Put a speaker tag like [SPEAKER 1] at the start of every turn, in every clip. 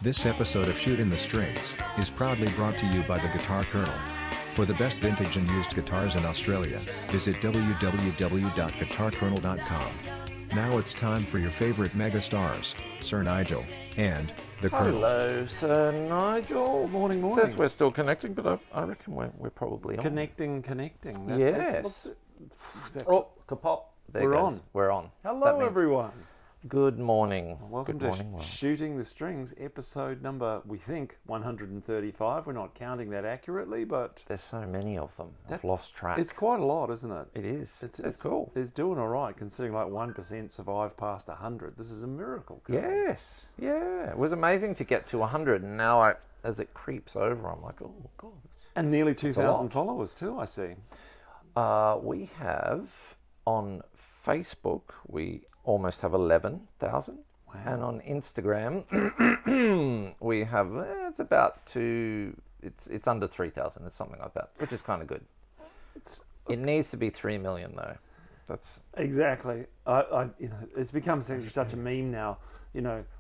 [SPEAKER 1] This episode of Shootin' the Strings is proudly brought to you by the Guitar Colonel. For the best vintage and used guitars in Australia, visit www.guitarcolonel.com. Now it's time for your favorite megastars, Sir Nigel and the Colonel.
[SPEAKER 2] Hello, Sir Nigel.
[SPEAKER 3] Morning.
[SPEAKER 2] Says we're still connecting, but I reckon we're probably on.
[SPEAKER 3] Connecting.
[SPEAKER 2] Yes. Kapop. There
[SPEAKER 3] We're
[SPEAKER 2] goes.
[SPEAKER 3] on.
[SPEAKER 2] We're on.
[SPEAKER 3] Hello,
[SPEAKER 2] That means
[SPEAKER 3] everyone.
[SPEAKER 2] Good morning.
[SPEAKER 3] Welcome
[SPEAKER 2] Good
[SPEAKER 3] to
[SPEAKER 2] morning,
[SPEAKER 3] Shooting the Strings, episode number, we think, 135. We're not counting that accurately, but
[SPEAKER 2] There's so many of them. I've lost track.
[SPEAKER 3] it's quite a lot, isn't it?
[SPEAKER 2] It is.
[SPEAKER 3] It's
[SPEAKER 2] cool.
[SPEAKER 3] It's doing all right, considering like 1% survive past 100. This is a miracle.
[SPEAKER 2] Yes. Yeah. It was amazing to get to 100, and now as it creeps over, I'm like, oh, God.
[SPEAKER 3] And nearly
[SPEAKER 2] a
[SPEAKER 3] 2,000
[SPEAKER 2] lot.
[SPEAKER 3] followers too, I see.
[SPEAKER 2] We have, on Facebook, we almost have 11,000.
[SPEAKER 3] Wow.
[SPEAKER 2] And on Instagram, we have, it's about it's under 3,000. It's something like that, which is kind of good. It needs to be 3 million, though. That's
[SPEAKER 3] Exactly. It's become such a meme now.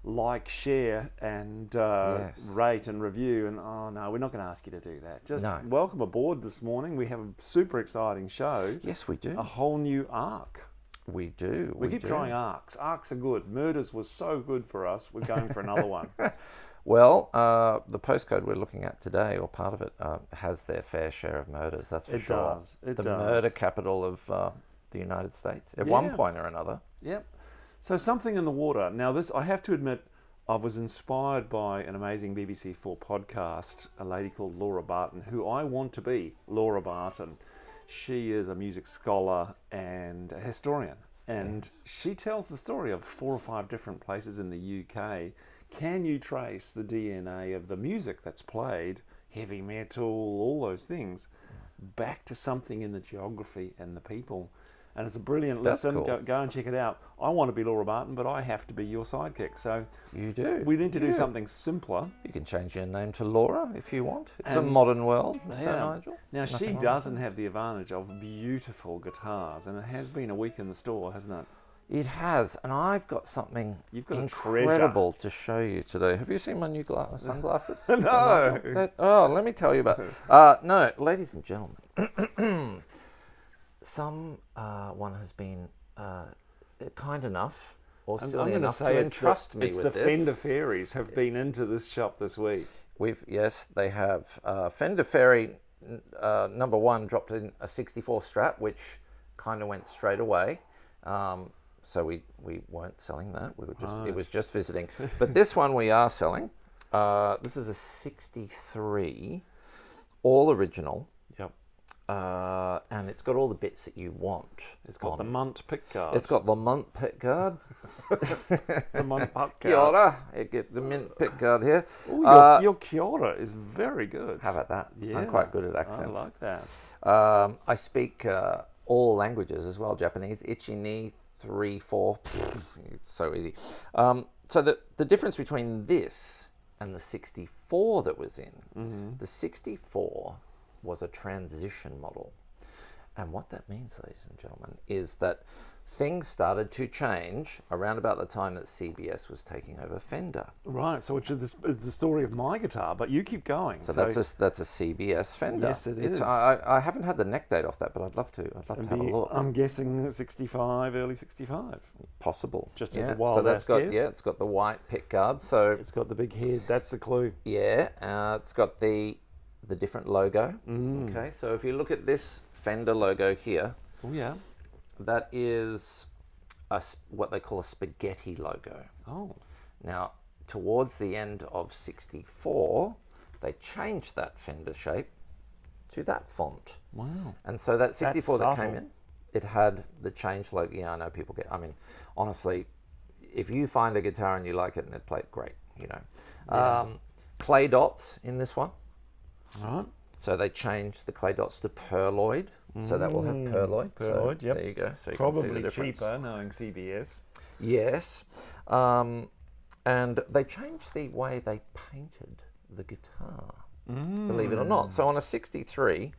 [SPEAKER 3] Like, share, and
[SPEAKER 2] Yes.
[SPEAKER 3] rate and review. And oh no, we're not going to ask you to do that. Just
[SPEAKER 2] No.
[SPEAKER 3] welcome aboard this morning. We have a super exciting show.
[SPEAKER 2] Yes, we do.
[SPEAKER 3] A whole new arc.
[SPEAKER 2] We do.
[SPEAKER 3] We keep trying arcs. Arcs are good. Murders was so good for us. We're going for another one.
[SPEAKER 2] Well, the postcode we're looking at today, or part of it, has their fair share of murders. That's for
[SPEAKER 3] It
[SPEAKER 2] sure.
[SPEAKER 3] does. It
[SPEAKER 2] the
[SPEAKER 3] does.
[SPEAKER 2] murder capital of the United States at one point or another.
[SPEAKER 3] Yep. So something in the water. Now this, I have to admit, I was inspired by an amazing BBC4 podcast, a lady called Laura Barton, who I want to be Laura Barton. She is a music scholar and a historian, and she tells the story of 4 or 5 different places in the UK. Can you trace the DNA of the music that's played, heavy metal, all those things, back to something in the geography and the people? And it's a brilliant
[SPEAKER 2] That's
[SPEAKER 3] listen.
[SPEAKER 2] cool.
[SPEAKER 3] Go and check it out. I want to be Laura Barton, but I have to be your sidekick. So
[SPEAKER 2] You do.
[SPEAKER 3] we need to do
[SPEAKER 2] Yeah.
[SPEAKER 3] something simpler.
[SPEAKER 2] You can change your name to Laura if you want. It's a
[SPEAKER 3] And-
[SPEAKER 2] modern world, Sir
[SPEAKER 3] Yeah.
[SPEAKER 2] Nigel.
[SPEAKER 3] Now,
[SPEAKER 2] Nothing
[SPEAKER 3] she
[SPEAKER 2] wrong with
[SPEAKER 3] doesn't
[SPEAKER 2] that.
[SPEAKER 3] have the advantage of beautiful guitars, and it has been a week in the store, hasn't it?
[SPEAKER 2] It has, and I've got something
[SPEAKER 3] You've got a
[SPEAKER 2] incredible to show you today. Have you seen my new sunglasses? Sir
[SPEAKER 3] No.
[SPEAKER 2] Nigel? Let me tell you about. No, ladies and gentlemen, someone has been kind enough or
[SPEAKER 3] I'm
[SPEAKER 2] silly
[SPEAKER 3] going to
[SPEAKER 2] enough
[SPEAKER 3] say
[SPEAKER 2] to
[SPEAKER 3] it's
[SPEAKER 2] entrust me
[SPEAKER 3] it's
[SPEAKER 2] with
[SPEAKER 3] the
[SPEAKER 2] this.
[SPEAKER 3] Fender Fairies have been into this shop this week.
[SPEAKER 2] Yes, they have. Fender Fairy number 1 dropped in a 64 Strat, which kind of went straight away. So we weren't selling that. We were just it was just visiting. But this one we are selling. This is a 63, all original,
[SPEAKER 3] Yep.
[SPEAKER 2] and it's got all the bits that you want.
[SPEAKER 3] It's got
[SPEAKER 2] on
[SPEAKER 3] the
[SPEAKER 2] it.
[SPEAKER 3] Munt pickguard.
[SPEAKER 2] It's got the Mint pick guard.
[SPEAKER 3] the Munt pickguard.
[SPEAKER 2] Kia ora. You get the Mint pick guard here.
[SPEAKER 3] Ooh, your Kia ora is very good.
[SPEAKER 2] How about that?
[SPEAKER 3] Yeah.
[SPEAKER 2] I'm quite good at accents.
[SPEAKER 3] I like that.
[SPEAKER 2] I speak all languages as well. Japanese, ichi, ni, 3, 4. It's so easy. So the difference between this and the 64 that was in, the 64 was a transition model. And what that means, ladies and gentlemen, is that things started to change around about the time that CBS was taking over Fender.
[SPEAKER 3] Right, so it's the story of my guitar, but you keep going.
[SPEAKER 2] So that's a CBS Fender.
[SPEAKER 3] Yes, it is.
[SPEAKER 2] I haven't had the neck date off that, but I'd love to. I'd love to have a look.
[SPEAKER 3] I'm guessing 65, early 65.
[SPEAKER 2] Possible.
[SPEAKER 3] Just as a wild
[SPEAKER 2] that's
[SPEAKER 3] ass
[SPEAKER 2] got
[SPEAKER 3] guess.
[SPEAKER 2] it's got the white pick guard. So
[SPEAKER 3] It's got the big head. That's the clue.
[SPEAKER 2] it's got the different logo. Okay, so if you look at this Fender logo here,
[SPEAKER 3] Oh yeah.
[SPEAKER 2] that is what they call a spaghetti logo.
[SPEAKER 3] Oh.
[SPEAKER 2] Now, towards the end of 64, they changed that Fender shape to that font.
[SPEAKER 3] Wow.
[SPEAKER 2] And so that 64 that came
[SPEAKER 3] subtle.
[SPEAKER 2] in, it had the change logo. Yeah, I know people honestly, if you find a guitar and you like it and it played great, clay dots in this one.
[SPEAKER 3] All right.
[SPEAKER 2] So they changed the clay dots to perloid. So that will have perloid.
[SPEAKER 3] Perloid,
[SPEAKER 2] so
[SPEAKER 3] yep.
[SPEAKER 2] There you go. So you can see
[SPEAKER 3] Probably
[SPEAKER 2] the difference.
[SPEAKER 3] cheaper, knowing CBS.
[SPEAKER 2] Yes. And they changed the way they painted the guitar, believe it or not. So on a 63,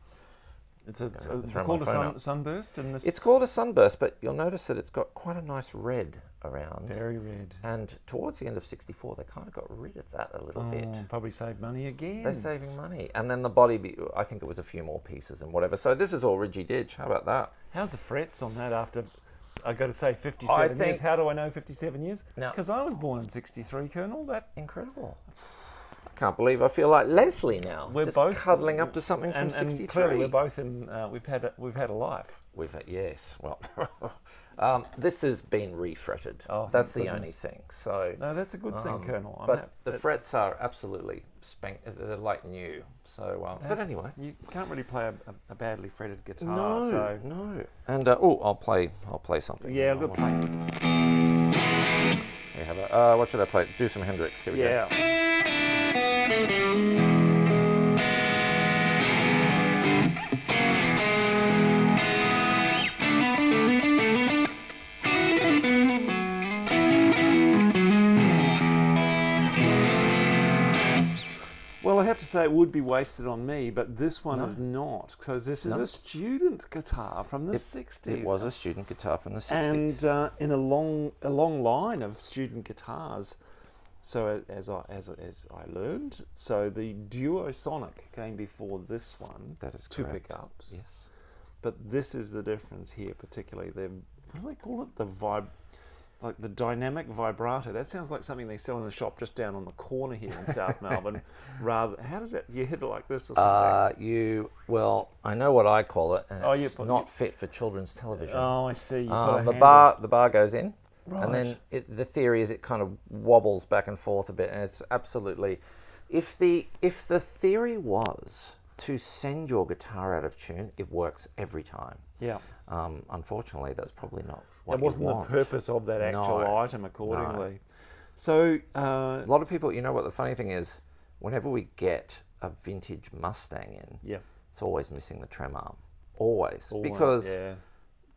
[SPEAKER 3] It's
[SPEAKER 2] throw my
[SPEAKER 3] called
[SPEAKER 2] phone
[SPEAKER 3] a
[SPEAKER 2] up.
[SPEAKER 3] sunburst in this.
[SPEAKER 2] It's called a sunburst, but you'll notice that it's got quite a nice red around.
[SPEAKER 3] very red.
[SPEAKER 2] And towards the end of 64, they kind of got rid of that a little bit.
[SPEAKER 3] Probably saved money again.
[SPEAKER 2] They're saving money. And then the body, I think it was a few more pieces and whatever. So this is all ridgy-ditch. How about that?
[SPEAKER 3] How's the frets on that after, I got to say, 57 years? How do I know 57 years?
[SPEAKER 2] Now-
[SPEAKER 3] Because I was born in 63, Colonel. That
[SPEAKER 2] Incredible. I can't believe I feel like Leslie now.
[SPEAKER 3] We're
[SPEAKER 2] just
[SPEAKER 3] both
[SPEAKER 2] cuddling up to something from
[SPEAKER 3] and
[SPEAKER 2] 63.
[SPEAKER 3] clearly we're both in. We've had a life.
[SPEAKER 2] Yes. Well, this has been refretted.
[SPEAKER 3] Oh,
[SPEAKER 2] That's
[SPEAKER 3] thank
[SPEAKER 2] the only
[SPEAKER 3] goodness.
[SPEAKER 2] thing. So,
[SPEAKER 3] No, that's a good thing, Colonel.
[SPEAKER 2] but the frets are absolutely they're like new. So, but anyway.
[SPEAKER 3] You can't really play a badly fretted guitar.
[SPEAKER 2] No,
[SPEAKER 3] So.
[SPEAKER 2] no. And I'll play something.
[SPEAKER 3] Yeah, good play.
[SPEAKER 2] We have a. What should I play? Do some Hendrix. Here we go.
[SPEAKER 3] Yeah. Well, I have to say it would be wasted on me, but this one is not. So this is a student guitar from the 60s.
[SPEAKER 2] It was a student guitar from the 60s.
[SPEAKER 3] And in a long line of student guitars. So as I learned, so the Duo Sonic came before this one.
[SPEAKER 2] That is
[SPEAKER 3] two
[SPEAKER 2] correct.
[SPEAKER 3] pickups.
[SPEAKER 2] Yes.
[SPEAKER 3] But this is the difference here, particularly the what do they call it? Like the dynamic vibrato. That sounds like something they sell in the shop just down on the corner here in South Melbourne. How does that? You hit it like this or something?
[SPEAKER 2] Well, I know what I call it, and it's
[SPEAKER 3] you
[SPEAKER 2] not fit for children's television.
[SPEAKER 3] Oh, I see. You put a
[SPEAKER 2] the
[SPEAKER 3] handle.
[SPEAKER 2] bar goes in,
[SPEAKER 3] Right.
[SPEAKER 2] and then the theory is it kind of wobbles back and forth a bit, and it's absolutely. If the theory was to send your guitar out of tune, it works every time.
[SPEAKER 3] Yeah.
[SPEAKER 2] Unfortunately, that's probably not what
[SPEAKER 3] That wasn't
[SPEAKER 2] you
[SPEAKER 3] the
[SPEAKER 2] want.
[SPEAKER 3] purpose of that actual
[SPEAKER 2] No.
[SPEAKER 3] item, accordingly. So,
[SPEAKER 2] A lot of people, you know what the funny thing is, whenever we get a vintage Mustang in,
[SPEAKER 3] yeah.
[SPEAKER 2] it's always missing the trem arm. Always.
[SPEAKER 3] All
[SPEAKER 2] Because
[SPEAKER 3] yeah.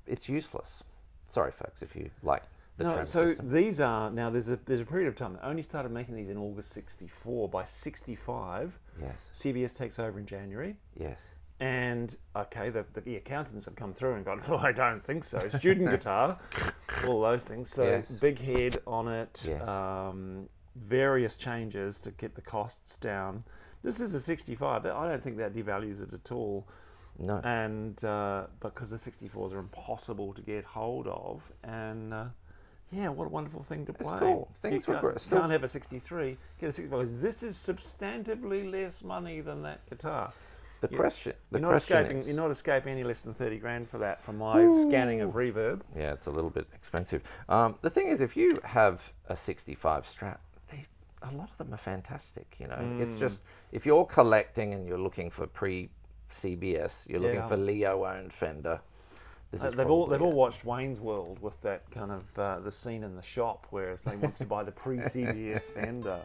[SPEAKER 2] it's useless. Sorry, folks, if you like the
[SPEAKER 3] No,
[SPEAKER 2] trem
[SPEAKER 3] so
[SPEAKER 2] system.
[SPEAKER 3] these are now. There's a period of time. They only started making these in August '64. By '65,
[SPEAKER 2] Yes,
[SPEAKER 3] CBS takes over in January.
[SPEAKER 2] yes.
[SPEAKER 3] And okay, the accountants have come through and gone, oh, I don't think so. Student guitar, all those things. So
[SPEAKER 2] Yes.
[SPEAKER 3] big head on it,
[SPEAKER 2] Yes.
[SPEAKER 3] various changes to get the costs down. This is a 65. I don't think that devalues it at all.
[SPEAKER 2] No.
[SPEAKER 3] And because the 64s are impossible to get hold of, and yeah, what a wonderful thing to
[SPEAKER 2] It's
[SPEAKER 3] play.
[SPEAKER 2] cool. Things
[SPEAKER 3] you
[SPEAKER 2] were
[SPEAKER 3] can't,
[SPEAKER 2] great. Still-
[SPEAKER 3] can't have a 63, get a 65. This is substantively less money than that guitar.
[SPEAKER 2] The question
[SPEAKER 3] You're not escaping any less than 30 grand for that from my scanning of Reverb.
[SPEAKER 2] Yeah, it's a little bit expensive. The thing is, if you have a 65 Strat, a lot of them are fantastic, you know. It's just, if you're collecting and you're looking for pre-CBS, you're looking
[SPEAKER 3] Yeah.
[SPEAKER 2] for Leo-owned Fender, this is
[SPEAKER 3] They've all
[SPEAKER 2] probably it.
[SPEAKER 3] watched Wayne's World with that kind of the scene in the shop where they wants to buy the pre-CBS Fender.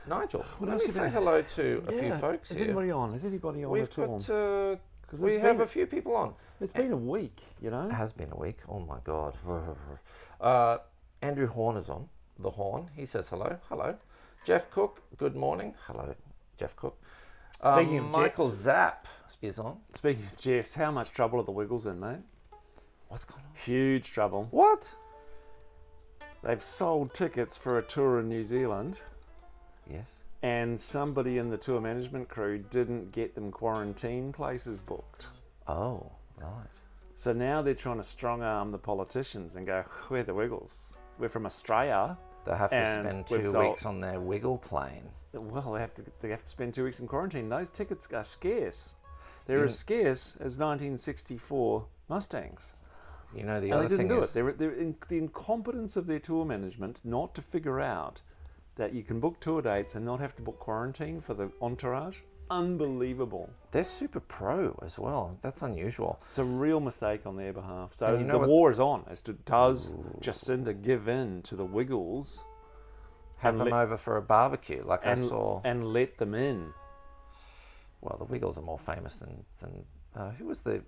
[SPEAKER 2] Nigel,
[SPEAKER 3] What
[SPEAKER 2] let
[SPEAKER 3] else
[SPEAKER 2] me
[SPEAKER 3] you
[SPEAKER 2] say
[SPEAKER 3] got?
[SPEAKER 2] hello to a few folks
[SPEAKER 3] Is
[SPEAKER 2] here.
[SPEAKER 3] anybody on? Is anybody on
[SPEAKER 2] We've
[SPEAKER 3] at all?
[SPEAKER 2] got,
[SPEAKER 3] Because
[SPEAKER 2] we have a few people on.
[SPEAKER 3] It's been a week, you know.
[SPEAKER 2] It has been a week. Oh my God. Andrew Horn is on. The Horn. He says hello. Hello. Jeff Cook. Good morning. Hello, Jeff Cook.
[SPEAKER 3] Speaking of
[SPEAKER 2] Michael Zapp is on.
[SPEAKER 3] Speaking of Jeffs, how much trouble are the Wiggles in, mate?
[SPEAKER 2] What's going on?
[SPEAKER 3] Huge trouble.
[SPEAKER 2] What?
[SPEAKER 3] They've sold tickets for a tour in New Zealand,
[SPEAKER 2] Yes.
[SPEAKER 3] and somebody in the tour management crew didn't get them quarantine places booked.
[SPEAKER 2] Oh, right.
[SPEAKER 3] So now they're trying to strong arm the politicians and go, we're the Wiggles. We're from Australia.
[SPEAKER 2] They have to
[SPEAKER 3] And
[SPEAKER 2] spend
[SPEAKER 3] we've
[SPEAKER 2] 2
[SPEAKER 3] sold-
[SPEAKER 2] weeks on their Wiggle plane.
[SPEAKER 3] Well, they have to spend 2 weeks in quarantine. Those tickets are scarce. They're as scarce as 1964 Mustangs.
[SPEAKER 2] You know, the
[SPEAKER 3] And
[SPEAKER 2] other
[SPEAKER 3] they didn't
[SPEAKER 2] thing
[SPEAKER 3] do
[SPEAKER 2] is,
[SPEAKER 3] it. The incompetence of their tour management not to figure out that you can book tour dates and not have to book quarantine for the entourage. Unbelievable.
[SPEAKER 2] they're super pro as well. That's unusual.
[SPEAKER 3] It's a real mistake on their behalf. So
[SPEAKER 2] And you know
[SPEAKER 3] the
[SPEAKER 2] what-
[SPEAKER 3] war is on as to does Jacinda give in to the Wiggles
[SPEAKER 2] Have
[SPEAKER 3] and
[SPEAKER 2] them
[SPEAKER 3] let-
[SPEAKER 2] over for a barbecue, like I saw.
[SPEAKER 3] and let them in.
[SPEAKER 2] Well, the Wiggles are more famous than who was the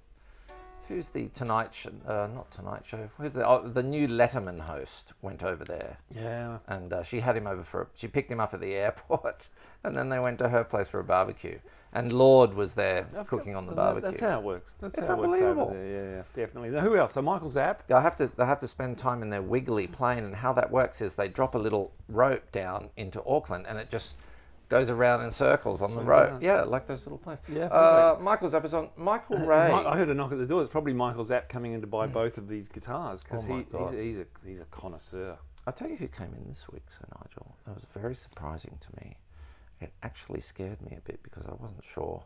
[SPEAKER 2] who's the not Tonight Show? Who's the new Letterman host went over there.
[SPEAKER 3] Yeah.
[SPEAKER 2] And she had him over she picked him up at the airport, and then they went to her place for a barbecue. And Lord was there cooking on the barbecue.
[SPEAKER 3] That's how it works. That's
[SPEAKER 2] it's
[SPEAKER 3] how it works
[SPEAKER 2] unbelievable.
[SPEAKER 3] over there. Yeah, definitely. Now, who else? So Michael Zapp.
[SPEAKER 2] They have to spend time in their wiggly plane, and how that works is they drop a little rope down into Auckland, and it just goes around in circles on the rope.
[SPEAKER 3] Around.
[SPEAKER 2] Yeah, like those little planes.
[SPEAKER 3] Yeah.
[SPEAKER 2] Michael Zapp is on. Michael Ray.
[SPEAKER 3] I heard a knock at the door. It's probably Michael Zapp coming in to buy both of these guitars because he's a connoisseur.
[SPEAKER 2] I'll tell you who came in this week, Sir Nigel. It was very surprising to me. It actually scared me a bit because I wasn't sure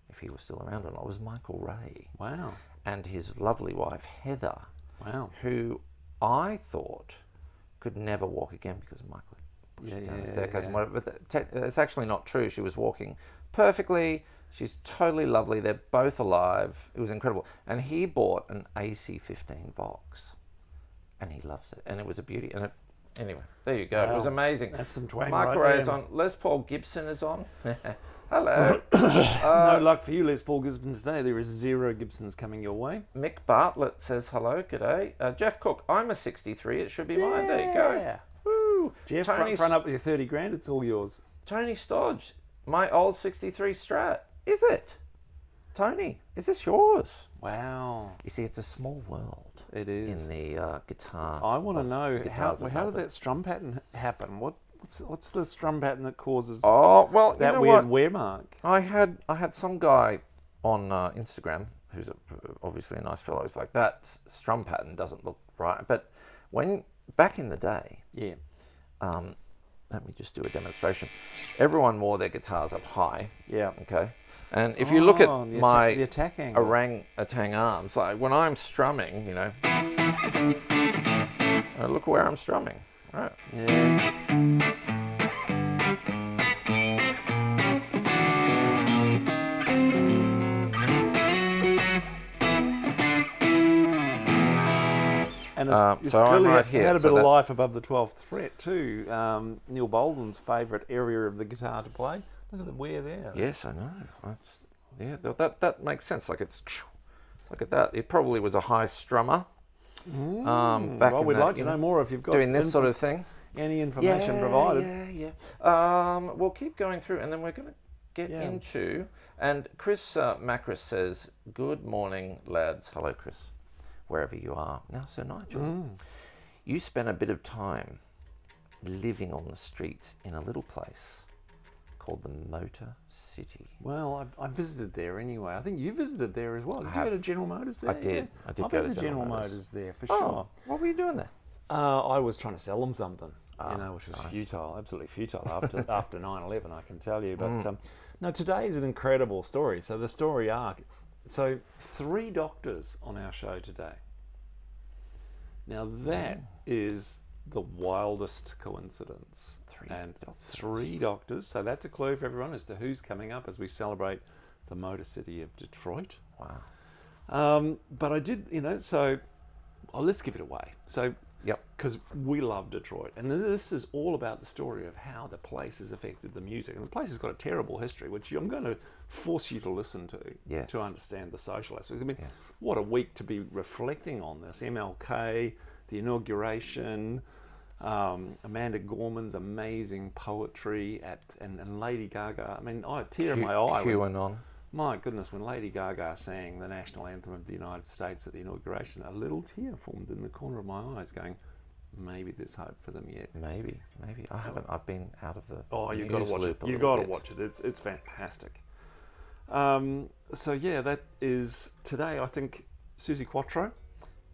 [SPEAKER 2] if he was still around or not. It was Michael Ray.
[SPEAKER 3] Wow.
[SPEAKER 2] And his lovely wife, Heather.
[SPEAKER 3] Wow.
[SPEAKER 2] Who I thought could never walk again because Michael pushed her down the staircase and whatever. But it's actually not true. She was walking perfectly. She's totally lovely. They're both alive. It was incredible. And he bought an AC-15 Vox. And he loves it. And it was a beauty. And anyway, there you go. Wow. It was amazing.
[SPEAKER 3] That's some twang
[SPEAKER 2] Michael
[SPEAKER 3] right
[SPEAKER 2] Ray is
[SPEAKER 3] there.
[SPEAKER 2] on. Les Paul Gibson is on. Hello.
[SPEAKER 3] No luck for you, Les Paul Gibson, today. There is 0 Gibsons coming your way.
[SPEAKER 2] Mick Bartlett says hello. G'day. Jeff Cook, I'm a 63. It should be mine. There you go. Woo.
[SPEAKER 3] Jeff,
[SPEAKER 2] Tony
[SPEAKER 3] front up with your 30 grand. It's all yours.
[SPEAKER 2] Tony Stodge, my old 63 Strat. Is it? Tony, is this yours?
[SPEAKER 3] Wow.
[SPEAKER 2] You see, it's a small world.
[SPEAKER 3] It is.
[SPEAKER 2] In the guitar.
[SPEAKER 3] I want to know how did that strum pattern happen? What's the strum pattern that causes that weird wear mark?
[SPEAKER 2] I had some guy on Instagram who's obviously a nice fellow. He's like, that strum pattern doesn't look right. But back in the day, let me just do a demonstration. Everyone wore their guitars up high.
[SPEAKER 3] Yeah.
[SPEAKER 2] Okay. And if you look at my
[SPEAKER 3] the attack angle.
[SPEAKER 2] orangutan arms, like when I'm strumming, look where I'm strumming. Right.
[SPEAKER 3] Yeah. And it's
[SPEAKER 2] so
[SPEAKER 3] clearly
[SPEAKER 2] right here,
[SPEAKER 3] had a bit of life above the 12th fret too. Neil Bolden's favourite area of the guitar to play. Look at the wear there.
[SPEAKER 2] Yes, I know. That makes sense. Like look at that. It probably was a high strummer.
[SPEAKER 3] Well, we'd like to know more if you've got
[SPEAKER 2] doing this sort of thing.
[SPEAKER 3] Any information provided.
[SPEAKER 2] Yeah. We'll keep going through, and then we're going to get into. And Chris Macris says, "Good morning, lads." Hello, Chris, wherever you are. Now, Sir Nigel, you spent a bit of time living on the streets in a little place called the Motor City.
[SPEAKER 3] Well, I visited there anyway. I think you visited there as well. Did you go to General Motors there?
[SPEAKER 2] I did. I did go to General Motors
[SPEAKER 3] there for sure.
[SPEAKER 2] What were you doing there?
[SPEAKER 3] I was trying to sell them something, which was futile, absolutely futile after 9/11, I can tell you. But no, today is an incredible story. So the story arc. So 3 doctors on our show today. Now that is the wildest coincidence. 3 doctors. So that's a clue for everyone as to who's coming up as we celebrate the Motor City of Detroit.
[SPEAKER 2] Wow.
[SPEAKER 3] But I did, so let's give it away. So,
[SPEAKER 2] yep.
[SPEAKER 3] Because we love Detroit. And this is all about the story of how the place has affected the music. And the place has got a terrible history, which I'm going to force you to listen to to understand the social aspect. I mean, what a week to be reflecting on this. MLK, the inauguration, Amanda Gorman's amazing poetry and Lady Gaga. I mean, I tear in my eye.
[SPEAKER 2] QAnon.
[SPEAKER 3] My goodness, when Lady Gaga sang the national anthem of the United States at the inauguration, a little tear formed in the corner of my eyes going, maybe there's hope for them yet.
[SPEAKER 2] Maybe. I haven't. I've been out of the
[SPEAKER 3] you've got to watch it. You've got to watch it. It's fantastic. That is today, I think, Suzi Quatro.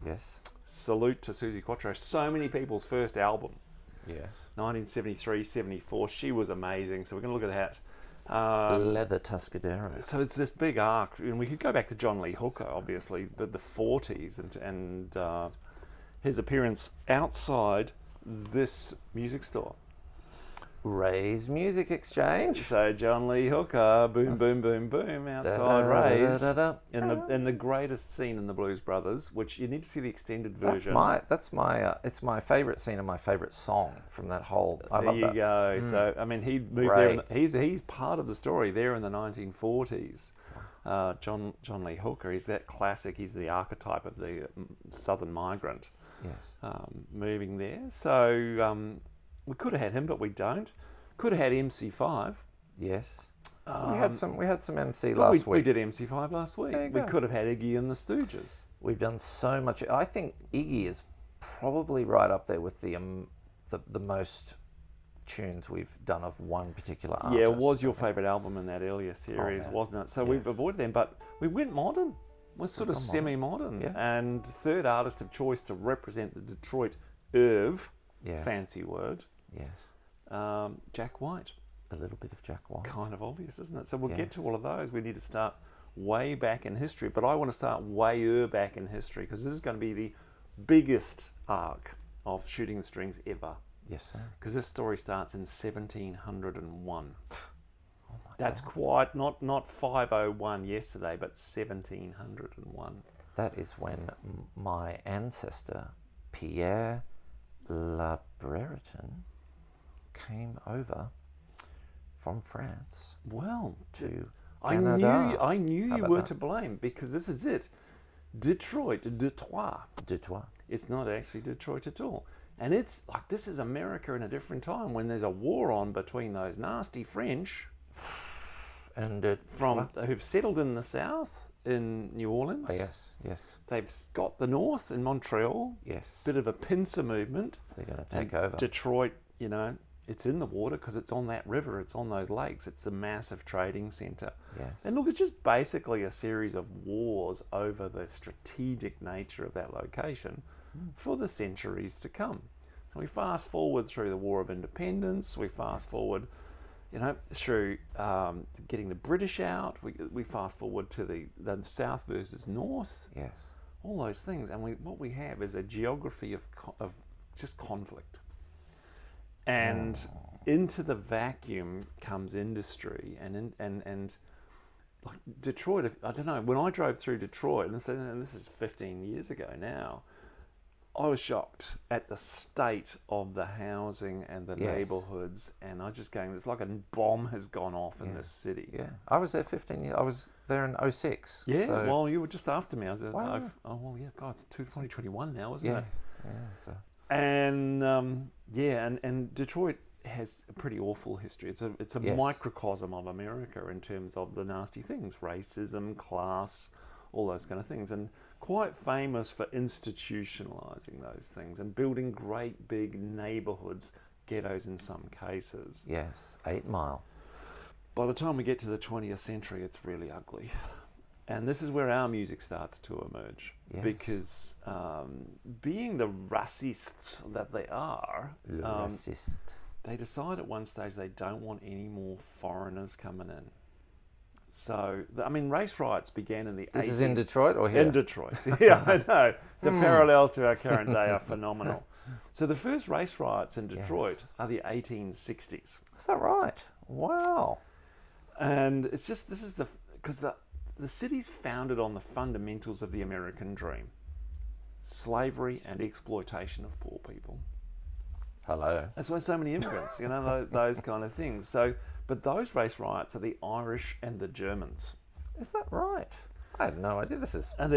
[SPEAKER 2] Yes.
[SPEAKER 3] Salute to Suzi Quatro. So many people's first album.
[SPEAKER 2] Yes.
[SPEAKER 3] 1973, 74. She was amazing. So we're going to look at that.
[SPEAKER 2] Leather Tuscadero.
[SPEAKER 3] So it's this big arc, and we could go back to John Lee Hooker, obviously, but the 40s and his appearance outside this music store.
[SPEAKER 2] Ray's Music Exchange.
[SPEAKER 3] So John Lee Hooker, boom, boom, boom, boom, outside Ray's, in the greatest scene in the Blues Brothers, which you need to see the extended version.
[SPEAKER 2] It's my favourite scene and my favourite song from that whole.
[SPEAKER 3] There you go. So I mean, he moved there. He's part of the story there in the 1940s. John Lee Hooker. He's that classic. He's the archetype of the southern migrant.
[SPEAKER 2] Yes.
[SPEAKER 3] Moving there. So we could have had him, but we don't. Could have had MC5.
[SPEAKER 2] Yes. We had some MC last week.
[SPEAKER 3] We did MC5 last week. We
[SPEAKER 2] go.
[SPEAKER 3] could have had Iggy and the Stooges.
[SPEAKER 2] We've done so much. I think Iggy is probably right up there with the most tunes we've done of one particular artist.
[SPEAKER 3] Yeah, it was your favourite album in that earlier series,
[SPEAKER 2] yeah.
[SPEAKER 3] wasn't it? So we've avoided them, but we went modern. We're sort of semi-modern.
[SPEAKER 2] Yeah.
[SPEAKER 3] And third artist of choice to represent the Detroit Irv,
[SPEAKER 2] Yes.
[SPEAKER 3] fancy word,
[SPEAKER 2] Yes.
[SPEAKER 3] Jack White.
[SPEAKER 2] A little bit of Jack White.
[SPEAKER 3] Kind of obvious, isn't it? So we'll
[SPEAKER 2] Yeah.
[SPEAKER 3] get to all of those. We need to start way back in history, but I want to start way back in history because this is going to be the biggest arc of Shooting the Strings ever.
[SPEAKER 2] Yes, sir.
[SPEAKER 3] Because this story starts in 1701.
[SPEAKER 2] Oh my
[SPEAKER 3] That's
[SPEAKER 2] God.
[SPEAKER 3] quite not 501 yesterday, but 1701.
[SPEAKER 2] That is when my ancestor Pierre Le Brereton came over from France
[SPEAKER 3] Well,
[SPEAKER 2] to
[SPEAKER 3] I
[SPEAKER 2] Canada.
[SPEAKER 3] knew
[SPEAKER 2] How
[SPEAKER 3] you
[SPEAKER 2] about
[SPEAKER 3] were
[SPEAKER 2] that?
[SPEAKER 3] to blame because this is it. Detroit, Detroit.
[SPEAKER 2] Detroit.
[SPEAKER 3] It's not actually Detroit at all. And it's like this is America in a different time when there's a war on between those nasty French
[SPEAKER 2] And
[SPEAKER 3] who've settled in the South in New Orleans.
[SPEAKER 2] Oh, yes, yes,
[SPEAKER 3] They've got the North in Montreal.
[SPEAKER 2] yes.
[SPEAKER 3] Bit of a pincer movement.
[SPEAKER 2] They're going to take
[SPEAKER 3] And
[SPEAKER 2] over.
[SPEAKER 3] Detroit, it's in the water because it's on that river, it's on those lakes, it's a massive trading centre.
[SPEAKER 2] Yes.
[SPEAKER 3] And look, it's just basically a series of wars over the strategic nature of that location for the centuries to come. So we fast forward through the War of Independence, we fast forward, through getting the British out, we fast forward to the South versus North,
[SPEAKER 2] Yes.
[SPEAKER 3] all those things. And what we have is a geography of just conflict. And into the vacuum comes industry, and like Detroit. I don't know. When I drove through Detroit, and this is 15 years ago now, I was shocked at the state of the housing and the
[SPEAKER 2] Yes.
[SPEAKER 3] neighbourhoods, and I was just going, it's like a bomb has gone off in
[SPEAKER 2] Yeah.
[SPEAKER 3] this city.
[SPEAKER 2] Yeah. I was there 15 years. I was there in 06.
[SPEAKER 3] Yeah,
[SPEAKER 2] so,
[SPEAKER 3] well, you were just after me. I was
[SPEAKER 2] Wow.
[SPEAKER 3] well, yeah, God, it's 2021 now, isn't
[SPEAKER 2] yeah.
[SPEAKER 3] it?
[SPEAKER 2] Yeah. So,
[SPEAKER 3] And and Detroit has a pretty awful history. It's a
[SPEAKER 2] Yes.
[SPEAKER 3] microcosm of America in terms of the nasty things, racism, class, all those kind of things, and quite famous for institutionalizing those things and building great big neighborhoods, ghettos in some cases.
[SPEAKER 2] yes. 8 Mile.
[SPEAKER 3] By the time we get to the 20th century, it's really ugly. And this is where our music starts to emerge.
[SPEAKER 2] Yes.
[SPEAKER 3] Because being the racists that they are,
[SPEAKER 2] Le raciste.
[SPEAKER 3] they decide at one stage they don't want any more foreigners coming in. So, race riots began in the 80s.
[SPEAKER 2] This is in Detroit or here?
[SPEAKER 3] In Detroit. Yeah, I know. The parallels to our current day are phenomenal. So the first race riots in Detroit are the 1860s.
[SPEAKER 2] Is that right? Wow.
[SPEAKER 3] And it's just, because the city's founded on the fundamentals of the American dream. Slavery and exploitation of poor people.
[SPEAKER 2] Hello.
[SPEAKER 3] That's why so many immigrants, those kind of things. So, but those race riots are the Irish and the Germans.
[SPEAKER 2] Is that right? I had no idea. This is
[SPEAKER 3] And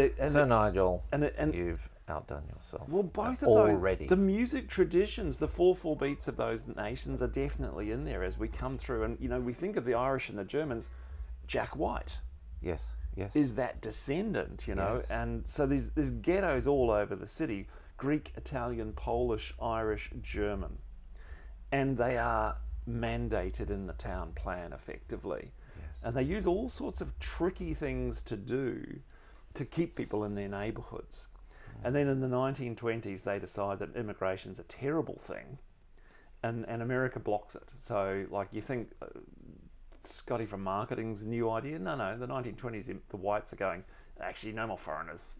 [SPEAKER 2] Nigel.
[SPEAKER 3] and
[SPEAKER 2] You've outdone yourself.
[SPEAKER 3] well, both of
[SPEAKER 2] already.
[SPEAKER 3] those, the music traditions, the 4/4 beats of those nations are definitely in there as we come through. And we think of the Irish and the Germans. Jack White
[SPEAKER 2] Yes. Yes.
[SPEAKER 3] is that descendant,
[SPEAKER 2] Yes.
[SPEAKER 3] and so there's ghettos all over the city: Greek, Italian, Polish, Irish, German, and they are mandated in the town plan effectively.
[SPEAKER 2] Yes.
[SPEAKER 3] And they use all sorts of tricky things to do to keep people in their neighbourhoods. And then in the 1920s, they decide that immigration's a terrible thing, and America blocks it. So, like, you think Scotty from marketing's new idea? No, the 1920s, the whites are going, actually, no more foreigners,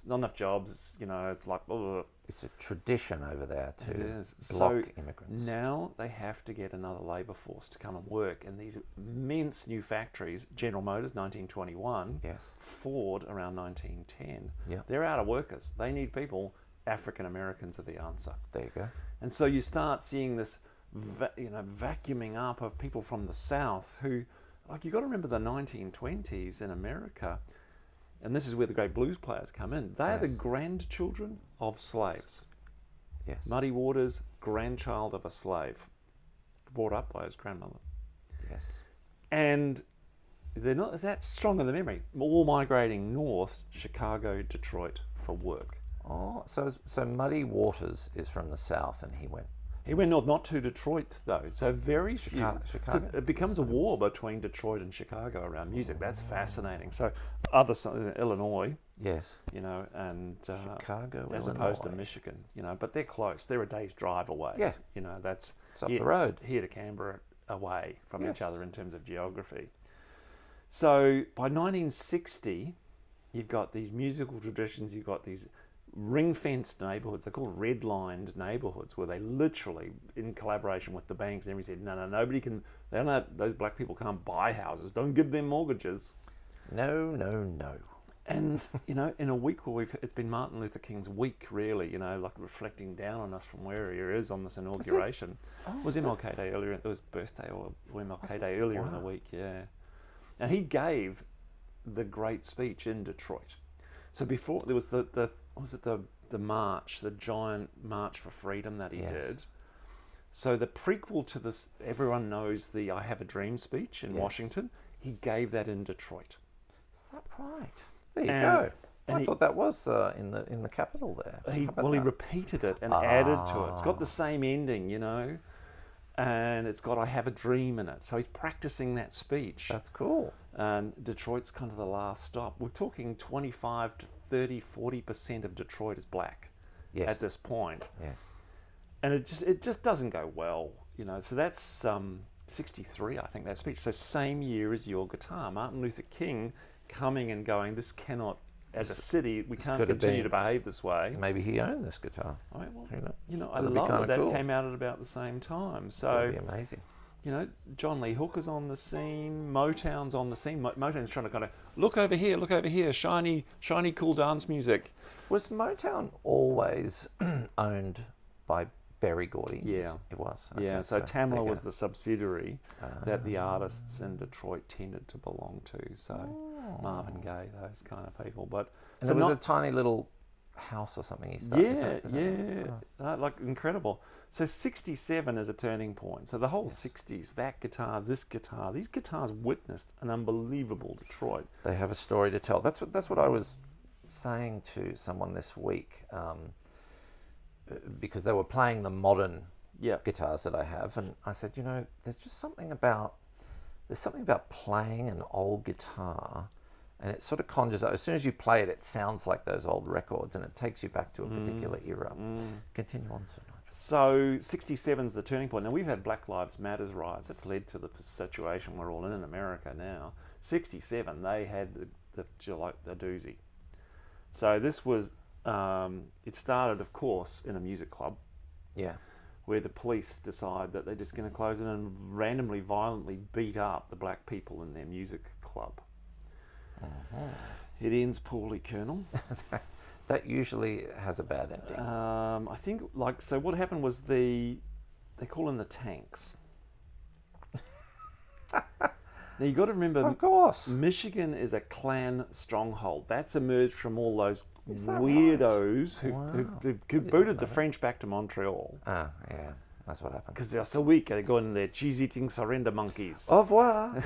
[SPEAKER 3] not enough jobs. It's like, ugh.
[SPEAKER 2] It's a tradition over there to
[SPEAKER 3] It is.
[SPEAKER 2] block
[SPEAKER 3] So
[SPEAKER 2] immigrants.
[SPEAKER 3] now they have to get another labour force to come and work in these immense new factories. General Motors, 1921.
[SPEAKER 2] Yes.
[SPEAKER 3] Ford, around 1910.
[SPEAKER 2] Yeah.
[SPEAKER 3] They're out of workers. They need people. African Americans are the answer.
[SPEAKER 2] There you go.
[SPEAKER 3] And so you start seeing this, vacuuming up of people from the South who like, you got to remember the 1920s in America, and this is where the great blues players come in. They are the
[SPEAKER 2] Yes.
[SPEAKER 3] grandchildren of slaves.
[SPEAKER 2] Yes.
[SPEAKER 3] Muddy Waters, grandchild of a slave, brought up by his grandmother.
[SPEAKER 2] Yes.
[SPEAKER 3] And they're not that strong in the memory. All migrating north, Chicago, Detroit, for work.
[SPEAKER 2] Oh, so Muddy Waters is from the south, and he went.
[SPEAKER 3] He went north, not to Detroit though. So very few.
[SPEAKER 2] Chicago.
[SPEAKER 3] So it becomes a war between Detroit and Chicago around music. That's fascinating. So other Illinois,
[SPEAKER 2] Yes.
[SPEAKER 3] you know, and
[SPEAKER 2] Chicago,
[SPEAKER 3] as
[SPEAKER 2] Illinois.
[SPEAKER 3] opposed to Michigan, you know, but they're close. They're a day's drive away.
[SPEAKER 2] Yeah.
[SPEAKER 3] You know, that's
[SPEAKER 2] It's up the road.
[SPEAKER 3] here to Canberra, away from
[SPEAKER 2] Yes.
[SPEAKER 3] each other in terms of geography. So by 1960, you've got these musical traditions. You've got these ring-fenced neighbourhoods. They're called red-lined neighbourhoods, where they literally, in collaboration with the banks and everything, said, no, nobody can. They're not. Those black people can't buy houses. Don't give them mortgages.
[SPEAKER 2] No, no, no.
[SPEAKER 3] And you know, in a week where it's been Martin Luther King's week, really, you know, like reflecting down on us from where he is on this inauguration. It was MLK Day earlier. It was birthday or MLK Day earlier in the week, yeah. And he gave the great speech in Detroit. So before there was the march, the giant march for freedom that he did. So the prequel to this, everyone knows the "I Have a Dream" speech in Washington. He gave that in Detroit.
[SPEAKER 2] Is that right? There you go.
[SPEAKER 3] and
[SPEAKER 2] I
[SPEAKER 3] he-
[SPEAKER 2] thought that was in the capital there.
[SPEAKER 3] He
[SPEAKER 2] How about
[SPEAKER 3] he
[SPEAKER 2] that?
[SPEAKER 3] repeated it and added to it. It's got the same ending, you know, and it's got "I Have a Dream" in it. So he's practicing that speech.
[SPEAKER 2] That's cool.
[SPEAKER 3] And Detroit's kind of the last stop. We're talking 25 to 30, 40% of Detroit is black
[SPEAKER 2] Yes.
[SPEAKER 3] at this point.
[SPEAKER 2] Yes.
[SPEAKER 3] And it just doesn't go well, you know. So that's 63, I think, that speech. So same year as your guitar. Martin Luther King coming and going, this cannot, as a city, we can't
[SPEAKER 2] could have
[SPEAKER 3] continue
[SPEAKER 2] been-
[SPEAKER 3] to behave this way.
[SPEAKER 2] Maybe he owned this guitar.
[SPEAKER 3] I mean, well,
[SPEAKER 2] Who knows?
[SPEAKER 3] you know, I
[SPEAKER 2] That'd be
[SPEAKER 3] love
[SPEAKER 2] kinda
[SPEAKER 3] it. That
[SPEAKER 2] cool.
[SPEAKER 3] came out at about the same time.
[SPEAKER 2] That'd
[SPEAKER 3] So,
[SPEAKER 2] be amazing.
[SPEAKER 3] you know, John Lee Hooker's on the scene, Motown's on the scene. Motown's trying to kind of look over here, shiny, cool dance music.
[SPEAKER 2] Was Motown always owned by Berry Gordy?
[SPEAKER 3] Yeah.
[SPEAKER 2] It was.
[SPEAKER 3] Yeah,
[SPEAKER 2] Okay,
[SPEAKER 3] so
[SPEAKER 2] there
[SPEAKER 3] Tamla
[SPEAKER 2] you
[SPEAKER 3] was
[SPEAKER 2] go.
[SPEAKER 3] the subsidiary that the artists in Detroit tended to belong to. So Marvin Gaye, those kind of people. But
[SPEAKER 2] And
[SPEAKER 3] so
[SPEAKER 2] it was
[SPEAKER 3] not-
[SPEAKER 2] a tiny little house or something he started. Is that right?
[SPEAKER 3] like incredible. So 67 is a turning point. So the whole 60s, that guitar, this guitar, these guitars witnessed an unbelievable Detroit.
[SPEAKER 2] They have a story to tell. That's what I was saying to someone this week, because they were playing the modern
[SPEAKER 3] Yeah.
[SPEAKER 2] guitars that I have, and I said, you know, there's something about playing an old guitar, and it sort of conjures up. As soon as you play it, it sounds like those old records, and it takes you back to a particular era. Continue on, Sir Nigel.
[SPEAKER 3] So 67 is the turning point. Now we've had Black Lives Matters riots. That's led to the situation we're all in America now. 67, they had the doozy. So this was, it started, of course, in a music club
[SPEAKER 2] Yeah.
[SPEAKER 3] where the police decide that they're just going to close it and randomly, violently beat up the black people in their music club. It ends poorly, Colonel.
[SPEAKER 2] That usually has a bad ending.
[SPEAKER 3] I think, so what happened was they call in the tanks. Now you got to remember,
[SPEAKER 2] Of course.
[SPEAKER 3] Michigan is a Klan stronghold. That's emerged from all those
[SPEAKER 2] Is that
[SPEAKER 3] weirdos
[SPEAKER 2] Wow.
[SPEAKER 3] who've booted the French back to Montreal
[SPEAKER 2] Ah, yeah. That's what happened.
[SPEAKER 3] because they're so weak. They go in there cheese-eating surrender monkeys.
[SPEAKER 2] Au revoir.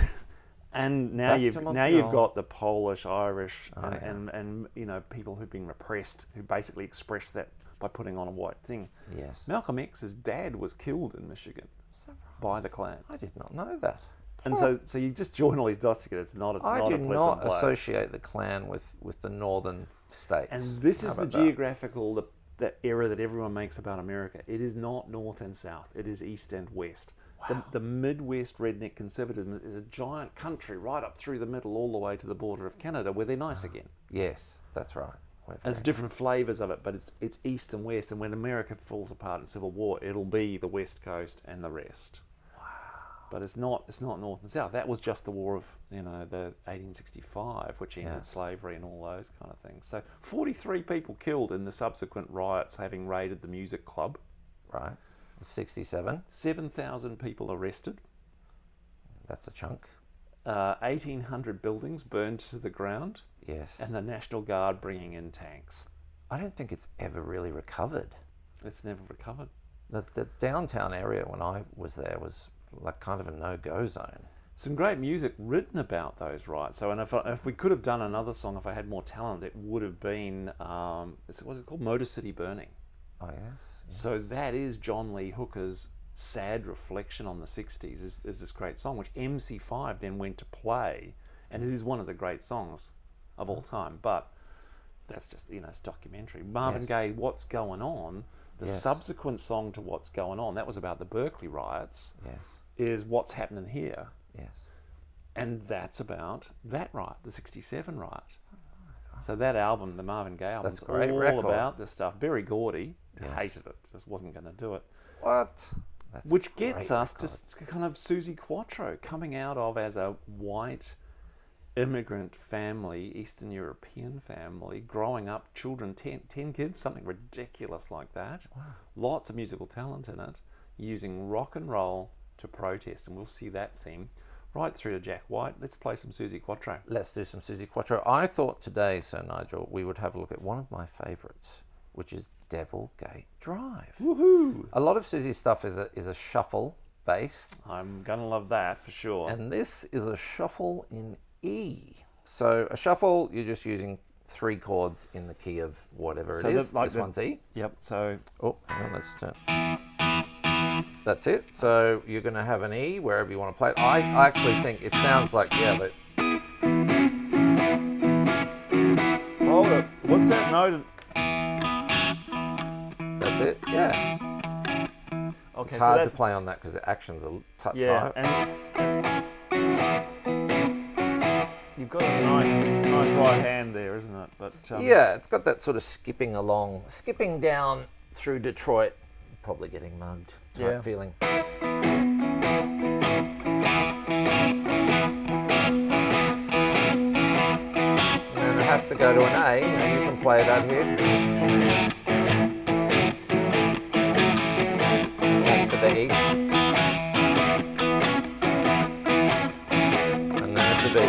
[SPEAKER 3] And now
[SPEAKER 2] Back to
[SPEAKER 3] you've
[SPEAKER 2] Montreal.
[SPEAKER 3] got the Polish, Irish,
[SPEAKER 2] Oh, yeah.
[SPEAKER 3] and you know, people who've been repressed who basically express that by putting on a white thing.
[SPEAKER 2] Yes.
[SPEAKER 3] Malcolm X's dad was killed in Michigan
[SPEAKER 2] Is that right?
[SPEAKER 3] by the Klan,
[SPEAKER 2] I did not know that.
[SPEAKER 3] and so you just join all these dots together. It's not a
[SPEAKER 2] I
[SPEAKER 3] not
[SPEAKER 2] do
[SPEAKER 3] a pleasant
[SPEAKER 2] not
[SPEAKER 3] place.
[SPEAKER 2] associate the Klan with the northern states.
[SPEAKER 3] And this
[SPEAKER 2] How
[SPEAKER 3] is the
[SPEAKER 2] about that?
[SPEAKER 3] geographical the error that everyone makes about America. It is not north and south. It is east and west. The Midwest redneck conservatism is a giant country right up through the middle, all the way to the border of Canada, where they're nice again.
[SPEAKER 2] Yes, that's right. We're
[SPEAKER 3] There's
[SPEAKER 2] very-
[SPEAKER 3] different flavours of it, but it's east and west. And when America falls apart in civil war, it'll be the West Coast and the rest. Wow. But it's not north and south. That was just the war of the 1865, which ended
[SPEAKER 2] Yes.
[SPEAKER 3] slavery and all those kind of things. So 43 people killed in the subsequent riots, having raided the music club.
[SPEAKER 2] Right. 67.
[SPEAKER 3] 7,000 people arrested.
[SPEAKER 2] That's a chunk.
[SPEAKER 3] 1,800 buildings burned to the ground,
[SPEAKER 2] Yes.
[SPEAKER 3] and the National Guard bringing in tanks.
[SPEAKER 2] I don't think it's ever really recovered.
[SPEAKER 3] It's never recovered.
[SPEAKER 2] The downtown area when I was there was like kind of a no-go zone.
[SPEAKER 3] Some great music written about those riots. So, and if we could have done another song, if I had more talent, it would have been, what's it called? Motor City Burning.
[SPEAKER 2] Oh, yes.
[SPEAKER 3] So that is John Lee Hooker's sad reflection on the 60s, is this great song, which MC5 then went to play, and it is one of the great songs of all time. But that's just, it's documentary. Marvin
[SPEAKER 2] Yes.
[SPEAKER 3] Gaye, What's Going On, the
[SPEAKER 2] Yes.
[SPEAKER 3] subsequent song to What's Going On, that was about the Berkeley riots,
[SPEAKER 2] Yes.
[SPEAKER 3] is What's Happening Here.
[SPEAKER 2] Yes.
[SPEAKER 3] And that's about that riot, the 67 riot. So that album, the Marvin Gaye album,
[SPEAKER 2] That's
[SPEAKER 3] is
[SPEAKER 2] a great
[SPEAKER 3] all
[SPEAKER 2] record.
[SPEAKER 3] about this stuff. Berry Gordy
[SPEAKER 2] Yes.
[SPEAKER 3] hated it, just wasn't going to do it.
[SPEAKER 2] What? That's a
[SPEAKER 3] Which gets
[SPEAKER 2] great
[SPEAKER 3] us
[SPEAKER 2] record.
[SPEAKER 3] to kind of Susie Quattro, coming out of as a white immigrant family, Eastern European family, growing up, children, 10 kids, something ridiculous like that.
[SPEAKER 2] Wow.
[SPEAKER 3] Lots of musical talent in it, using rock and roll to protest. And we'll see that theme right through to Jack White. Let's play some Susie Quattro.
[SPEAKER 2] Let's do some Susie Quattro. I thought today, Sir Nigel, we would have a look at one of my favourites, which is Devil Gate Drive.
[SPEAKER 3] Woohoo!
[SPEAKER 2] A lot of Susie's stuff is a shuffle based,
[SPEAKER 3] I'm going to love that for sure.
[SPEAKER 2] and this is a shuffle in E. So a shuffle, you're just using 3 chords in the key of whatever
[SPEAKER 3] So
[SPEAKER 2] it is.
[SPEAKER 3] like
[SPEAKER 2] This
[SPEAKER 3] the-
[SPEAKER 2] one's E.
[SPEAKER 3] Yep, so
[SPEAKER 2] Oh, hang on, let's turn. That's it. So you're going to have an E wherever you want to play it. I actually think it sounds like, but
[SPEAKER 3] hold it. What's that note?
[SPEAKER 2] that's it. Yeah.
[SPEAKER 3] Okay,
[SPEAKER 2] It's hard to play on that because the action's a touch
[SPEAKER 3] Yeah,
[SPEAKER 2] high.
[SPEAKER 3] and you've got a nice right hand there, isn't it? But
[SPEAKER 2] Yeah, it's got that sort of skipping down through Detroit, probably getting mugged type
[SPEAKER 3] Yeah.
[SPEAKER 2] feeling. And it has to go to an A, and you can play that here. Back to the E. And then it's a B.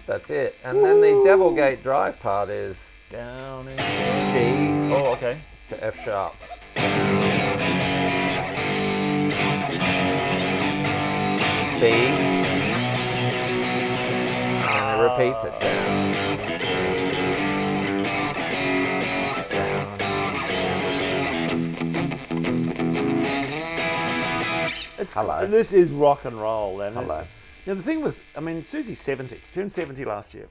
[SPEAKER 2] That's it. And then the Devil Gate Drive part is
[SPEAKER 3] down in
[SPEAKER 2] G
[SPEAKER 3] Oh, okay.
[SPEAKER 2] to F sharp. B. And it repeats it down.
[SPEAKER 3] It's
[SPEAKER 2] Hello.
[SPEAKER 3] This is rock and roll, and
[SPEAKER 2] Hello.
[SPEAKER 3] Now the thing with, Susie's 70, turned 70 last year.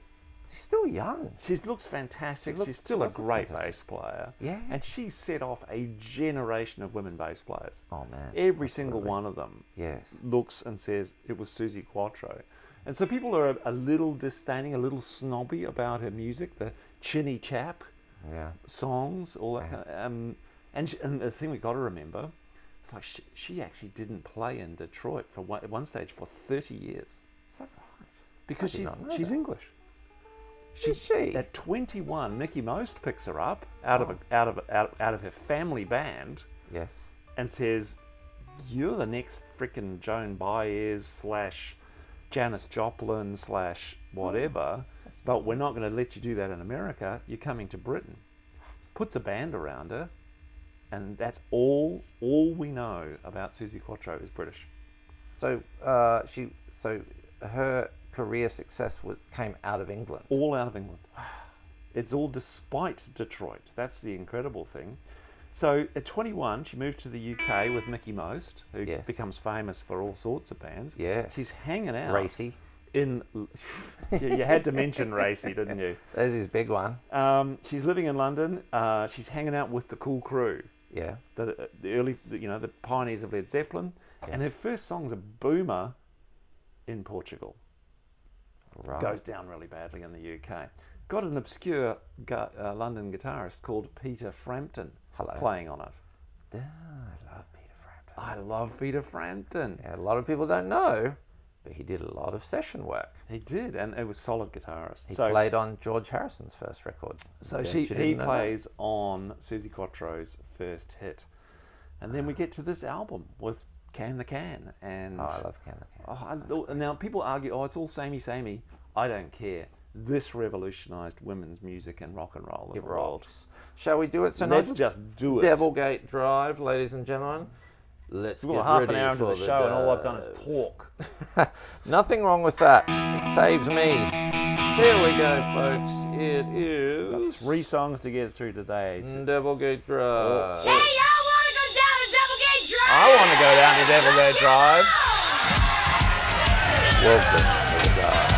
[SPEAKER 2] She's still young.
[SPEAKER 3] She looks fantastic.
[SPEAKER 2] She
[SPEAKER 3] She's still a
[SPEAKER 2] does look
[SPEAKER 3] great
[SPEAKER 2] fantastic.
[SPEAKER 3] bass player.
[SPEAKER 2] Yeah.
[SPEAKER 3] And she set off a generation of women bass players.
[SPEAKER 2] Oh man.
[SPEAKER 3] Every single
[SPEAKER 2] Absolutely.
[SPEAKER 3] one of them
[SPEAKER 2] Yes.
[SPEAKER 3] looks and says it was Susie Quattro. And so people are a little disdaining, a little snobby about her music, the chinny chap
[SPEAKER 2] Yeah.
[SPEAKER 3] songs, all that
[SPEAKER 2] Yeah.
[SPEAKER 3] kind of, and the thing we got to remember, it's like she actually didn't play in Detroit at one stage for 30 years
[SPEAKER 2] Is that right?
[SPEAKER 3] because
[SPEAKER 2] I did not know
[SPEAKER 3] she's
[SPEAKER 2] that.
[SPEAKER 3] English.
[SPEAKER 2] Is she?
[SPEAKER 3] At 21, Mickey Most picks her up out of her family band
[SPEAKER 2] Yes.
[SPEAKER 3] and says, "You're the next frickin' Joan Baez / Janis Joplin / whatever, but we're not going to let you do that in America. You're coming to Britain." Puts a band around her, and that's all we know about Susie Quattro is British.
[SPEAKER 2] So her career success came out of England.
[SPEAKER 3] All out of England. It's all despite Detroit. That's the incredible thing. So at 21, she moved to the UK with Mickey Most, who
[SPEAKER 2] Yes.
[SPEAKER 3] becomes famous for all sorts of bands.
[SPEAKER 2] Yes.
[SPEAKER 3] She's hanging out.
[SPEAKER 2] Racy.
[SPEAKER 3] You had to mention Racy, didn't you?
[SPEAKER 2] There's his big one.
[SPEAKER 3] She's living in London. She's hanging out with the Cool Crew,
[SPEAKER 2] Yeah.
[SPEAKER 3] the early, the pioneers of Led Zeppelin. And her first song's a boomer in Portugal.
[SPEAKER 2] Right.
[SPEAKER 3] Goes down really badly in the UK. Got an obscure London guitarist called Peter Frampton
[SPEAKER 2] Hello.
[SPEAKER 3] playing on it.
[SPEAKER 2] I love Peter Frampton.
[SPEAKER 3] I love Peter Frampton.
[SPEAKER 2] Yeah, a lot of people don't know, but he did a lot of session work.
[SPEAKER 3] He did, and it was solid guitarist.
[SPEAKER 2] He played on George Harrison's first record.
[SPEAKER 3] So
[SPEAKER 2] Yeah,
[SPEAKER 3] he
[SPEAKER 2] didn't know
[SPEAKER 3] plays on Susie Quattro's first hit. And then we get to this album with Can the Can. And
[SPEAKER 2] Oh, I love Can the Can.
[SPEAKER 3] now people argue, it's all samey. I don't care. This revolutionised women's music and rock and roll in
[SPEAKER 2] It
[SPEAKER 3] the world.
[SPEAKER 2] rocks. Shall we do it? So
[SPEAKER 3] Let's
[SPEAKER 2] Nigel,
[SPEAKER 3] just do it.
[SPEAKER 2] Devilgate Drive, ladies and gentlemen. Let's
[SPEAKER 3] We've
[SPEAKER 2] get
[SPEAKER 3] got half
[SPEAKER 2] ready
[SPEAKER 3] an hour into
[SPEAKER 2] for
[SPEAKER 3] the show and all I've done is talk.
[SPEAKER 2] Nothing wrong with that. It saves me. Here we go, folks. It is
[SPEAKER 3] 3 songs to get through today.
[SPEAKER 2] Devilgate Drive.
[SPEAKER 4] Hey, y'all want to go down to Doublegate Drive?
[SPEAKER 3] I want to go down to Devilgate Drive.
[SPEAKER 2] Welcome to the dive.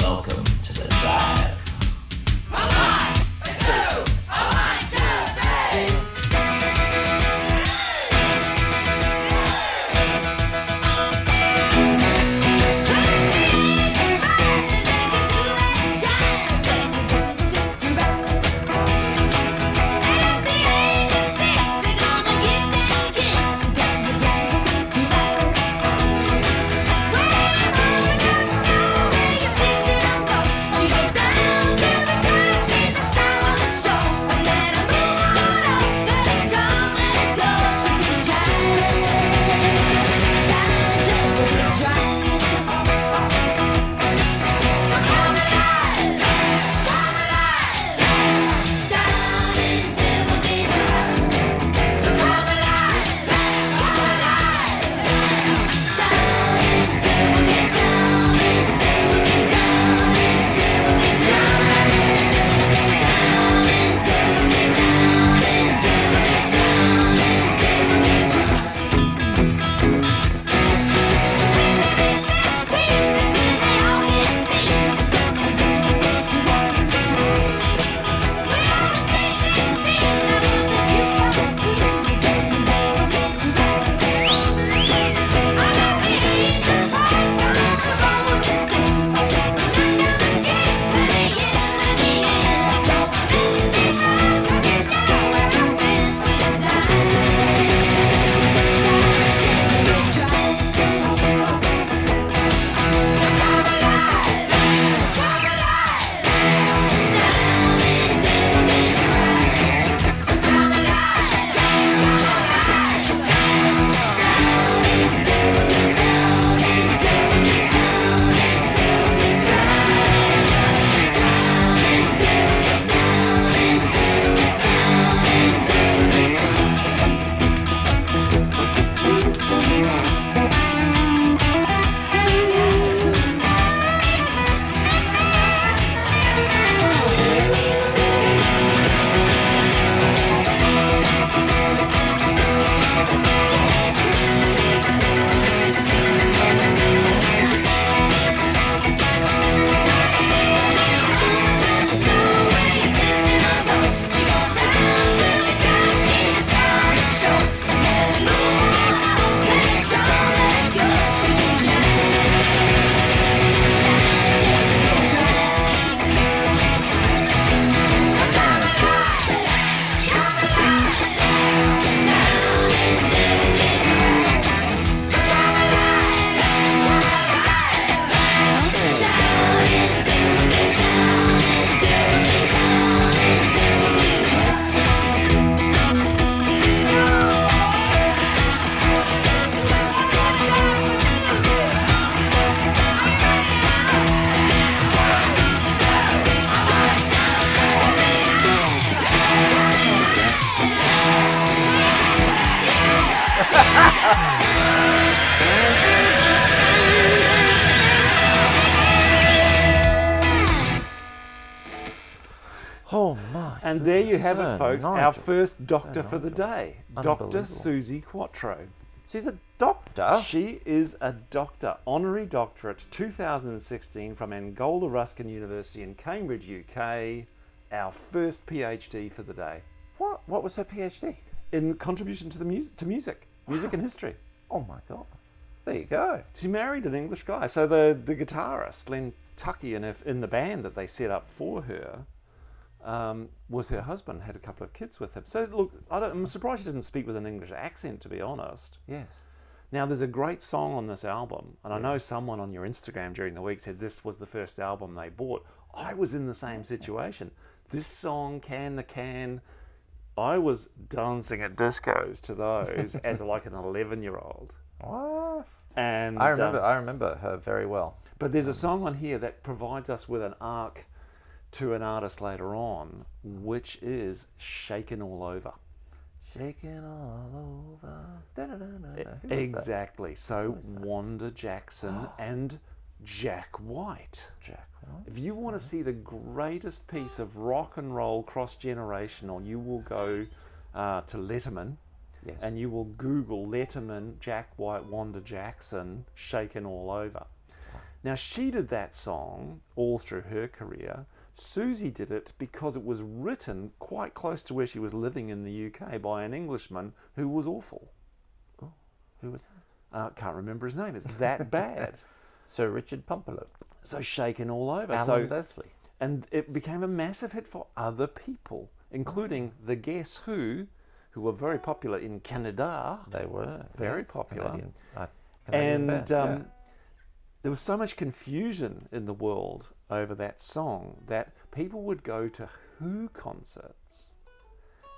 [SPEAKER 5] Welcome to the dive.
[SPEAKER 2] Oh my!
[SPEAKER 3] And there you have it,
[SPEAKER 2] Sir
[SPEAKER 3] folks. Our
[SPEAKER 2] Nigel.
[SPEAKER 3] first doctor for the
[SPEAKER 2] Nigel.
[SPEAKER 3] day, Dr.
[SPEAKER 2] Unbelievable.
[SPEAKER 3] Susie Quattro.
[SPEAKER 2] She's a doctor.
[SPEAKER 3] She is a doctor, honorary doctorate 2016 from Angola Ruskin University in Cambridge, UK. Our first PhD for the day
[SPEAKER 2] What? What was her PhD?
[SPEAKER 3] in contribution to the music and history.
[SPEAKER 2] Oh my God! There you go.
[SPEAKER 3] She married an English guy. So the guitarist, Glenn Tucky, in the band that they set up for her, was her husband, had a couple of kids with him. So look, I'm surprised she doesn't speak with an English accent, to be honest.
[SPEAKER 2] Yes.
[SPEAKER 3] Now, there's a great song on this album, and I know someone on your Instagram during the week said this was the first album they bought. I was in the same situation. This song, Can the Can, I was dancing at discos to those as like an 11-year-old.
[SPEAKER 2] What?
[SPEAKER 3] And
[SPEAKER 2] I remember her very well.
[SPEAKER 3] But there's a song on here that provides us with an arc to an artist later on, which is Shakin' All Over.
[SPEAKER 2] Shaking all over. Da-da-da-da-da. Who was that?
[SPEAKER 3] Exactly. So Wanda Jackson and Jack White.
[SPEAKER 2] Jack White.
[SPEAKER 3] If you want to see the greatest piece of rock and roll cross-generational, you will go to Letterman.
[SPEAKER 2] Yes.
[SPEAKER 3] And you will Google Letterman, Jack White, Wanda Jackson, Shakin' All Over. Now, she did that song all through her career. Susie did it because it was written quite close to where she was living in the UK by an Englishman who was awful.
[SPEAKER 2] Oh, who was that?
[SPEAKER 3] Can't remember his name. It's that bad.
[SPEAKER 2] Sir Richard Pumpelo.
[SPEAKER 3] So Shakin' All Over.
[SPEAKER 2] Alan Leslie.
[SPEAKER 3] And it became a massive hit for other people, including the Guess Who were very popular in Canada.
[SPEAKER 2] They were.
[SPEAKER 3] Very
[SPEAKER 2] yes,
[SPEAKER 3] popular.
[SPEAKER 2] Canadian
[SPEAKER 3] And
[SPEAKER 2] band,
[SPEAKER 3] there was so much confusion in the world over that song that people would go to Who concerts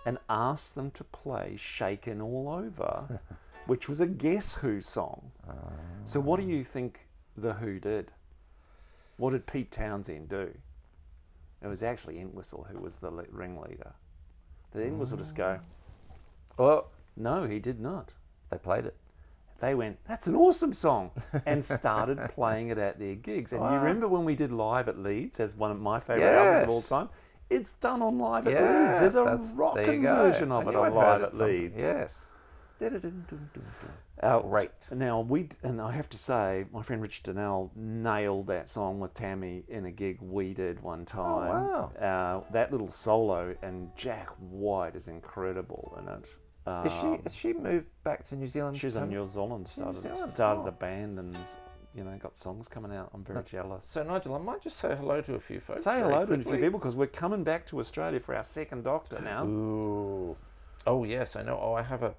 [SPEAKER 3] and ask them to play Shakin' All Over, which was a Guess Who song. So what do you think the Who did? What did Pete Townsend do? It was actually Entwistle who was the ringleader. Did Entwistle just go,
[SPEAKER 2] Well,
[SPEAKER 3] no, he did not.
[SPEAKER 2] they played it.
[SPEAKER 3] They went, that's an awesome song, and started playing it at their gigs. And you remember when we did Live at Leeds as one of my favourite albums of all time? It's done on Live at Leeds. There's a rockin' version of it on Live at Leeds.
[SPEAKER 2] Yes.
[SPEAKER 3] Great. Now, and I have to say, my friend Rich Donnell nailed that song with Tammy in a gig we did one time.
[SPEAKER 2] Oh, wow.
[SPEAKER 3] That little solo, and Jack White is incredible in it.
[SPEAKER 2] Has she moved back to New Zealand?
[SPEAKER 3] She's in New Zealand, started a band and got songs coming out. I'm very jealous.
[SPEAKER 2] So Nigel, I might just say hello to a few folks.
[SPEAKER 3] Say hello to a few people because we're coming back to Australia for our second Doctor now.
[SPEAKER 2] Ooh. Oh yes, I know. Oh, I have a.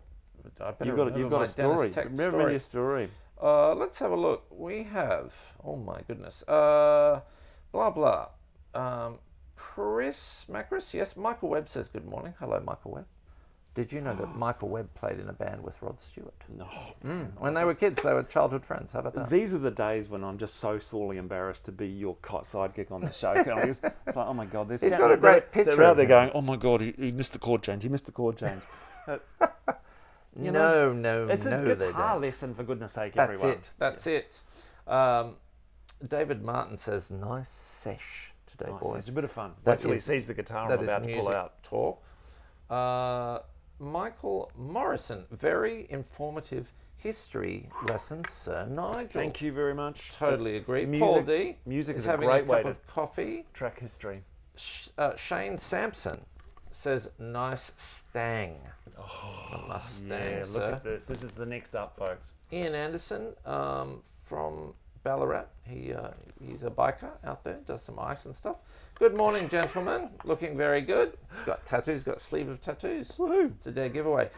[SPEAKER 2] I better
[SPEAKER 3] You've got a story. Remember your story.
[SPEAKER 2] Let's have a look. We have. Oh my goodness. Blah blah. Chris Macris. Yes, Michael Webb says good morning. Hello, Michael Webb. Did you know that Michael Webb played in a band with Rod Stewart?
[SPEAKER 3] No.
[SPEAKER 2] When they were kids, they were childhood friends. How about that?
[SPEAKER 3] These are the days when I'm just so sorely embarrassed to be your sidekick on the show. It's like, oh my God,
[SPEAKER 2] he's got a great picture.
[SPEAKER 3] They're out there going, oh my God, he missed the chord change. He missed the chord change.
[SPEAKER 2] No.
[SPEAKER 3] It's a guitar lesson, for goodness sake,
[SPEAKER 2] That's
[SPEAKER 3] everyone.
[SPEAKER 2] That's it. David Martin says, nice sesh today, boys.
[SPEAKER 3] It's a bit of fun.
[SPEAKER 2] That
[SPEAKER 3] Actually
[SPEAKER 2] is-
[SPEAKER 3] sees the guitar
[SPEAKER 2] That
[SPEAKER 3] I'm
[SPEAKER 2] is
[SPEAKER 3] about to pull
[SPEAKER 2] music
[SPEAKER 3] out.
[SPEAKER 2] talk. Michael Morrison, very informative history lessons, Sir Nigel.
[SPEAKER 3] Thank you very much.
[SPEAKER 2] Totally agree.
[SPEAKER 3] Music-
[SPEAKER 2] Paul D
[SPEAKER 3] music
[SPEAKER 2] is
[SPEAKER 3] is a
[SPEAKER 2] having
[SPEAKER 3] great
[SPEAKER 2] a
[SPEAKER 3] way
[SPEAKER 2] cup
[SPEAKER 3] to-
[SPEAKER 2] of coffee.
[SPEAKER 3] Track history.
[SPEAKER 2] Shane Sampson says, nice stang. A Mustang,
[SPEAKER 3] Yeah, look
[SPEAKER 2] sir.
[SPEAKER 3] at this. This is the next up, folks.
[SPEAKER 2] Ian Anderson from Ballarat. He's a biker out there, does some ice and stuff. Good morning, gentlemen. Looking very good. He's got tattoos, got a sleeve of tattoos.
[SPEAKER 3] Woohoo.
[SPEAKER 2] It's a dead giveaway.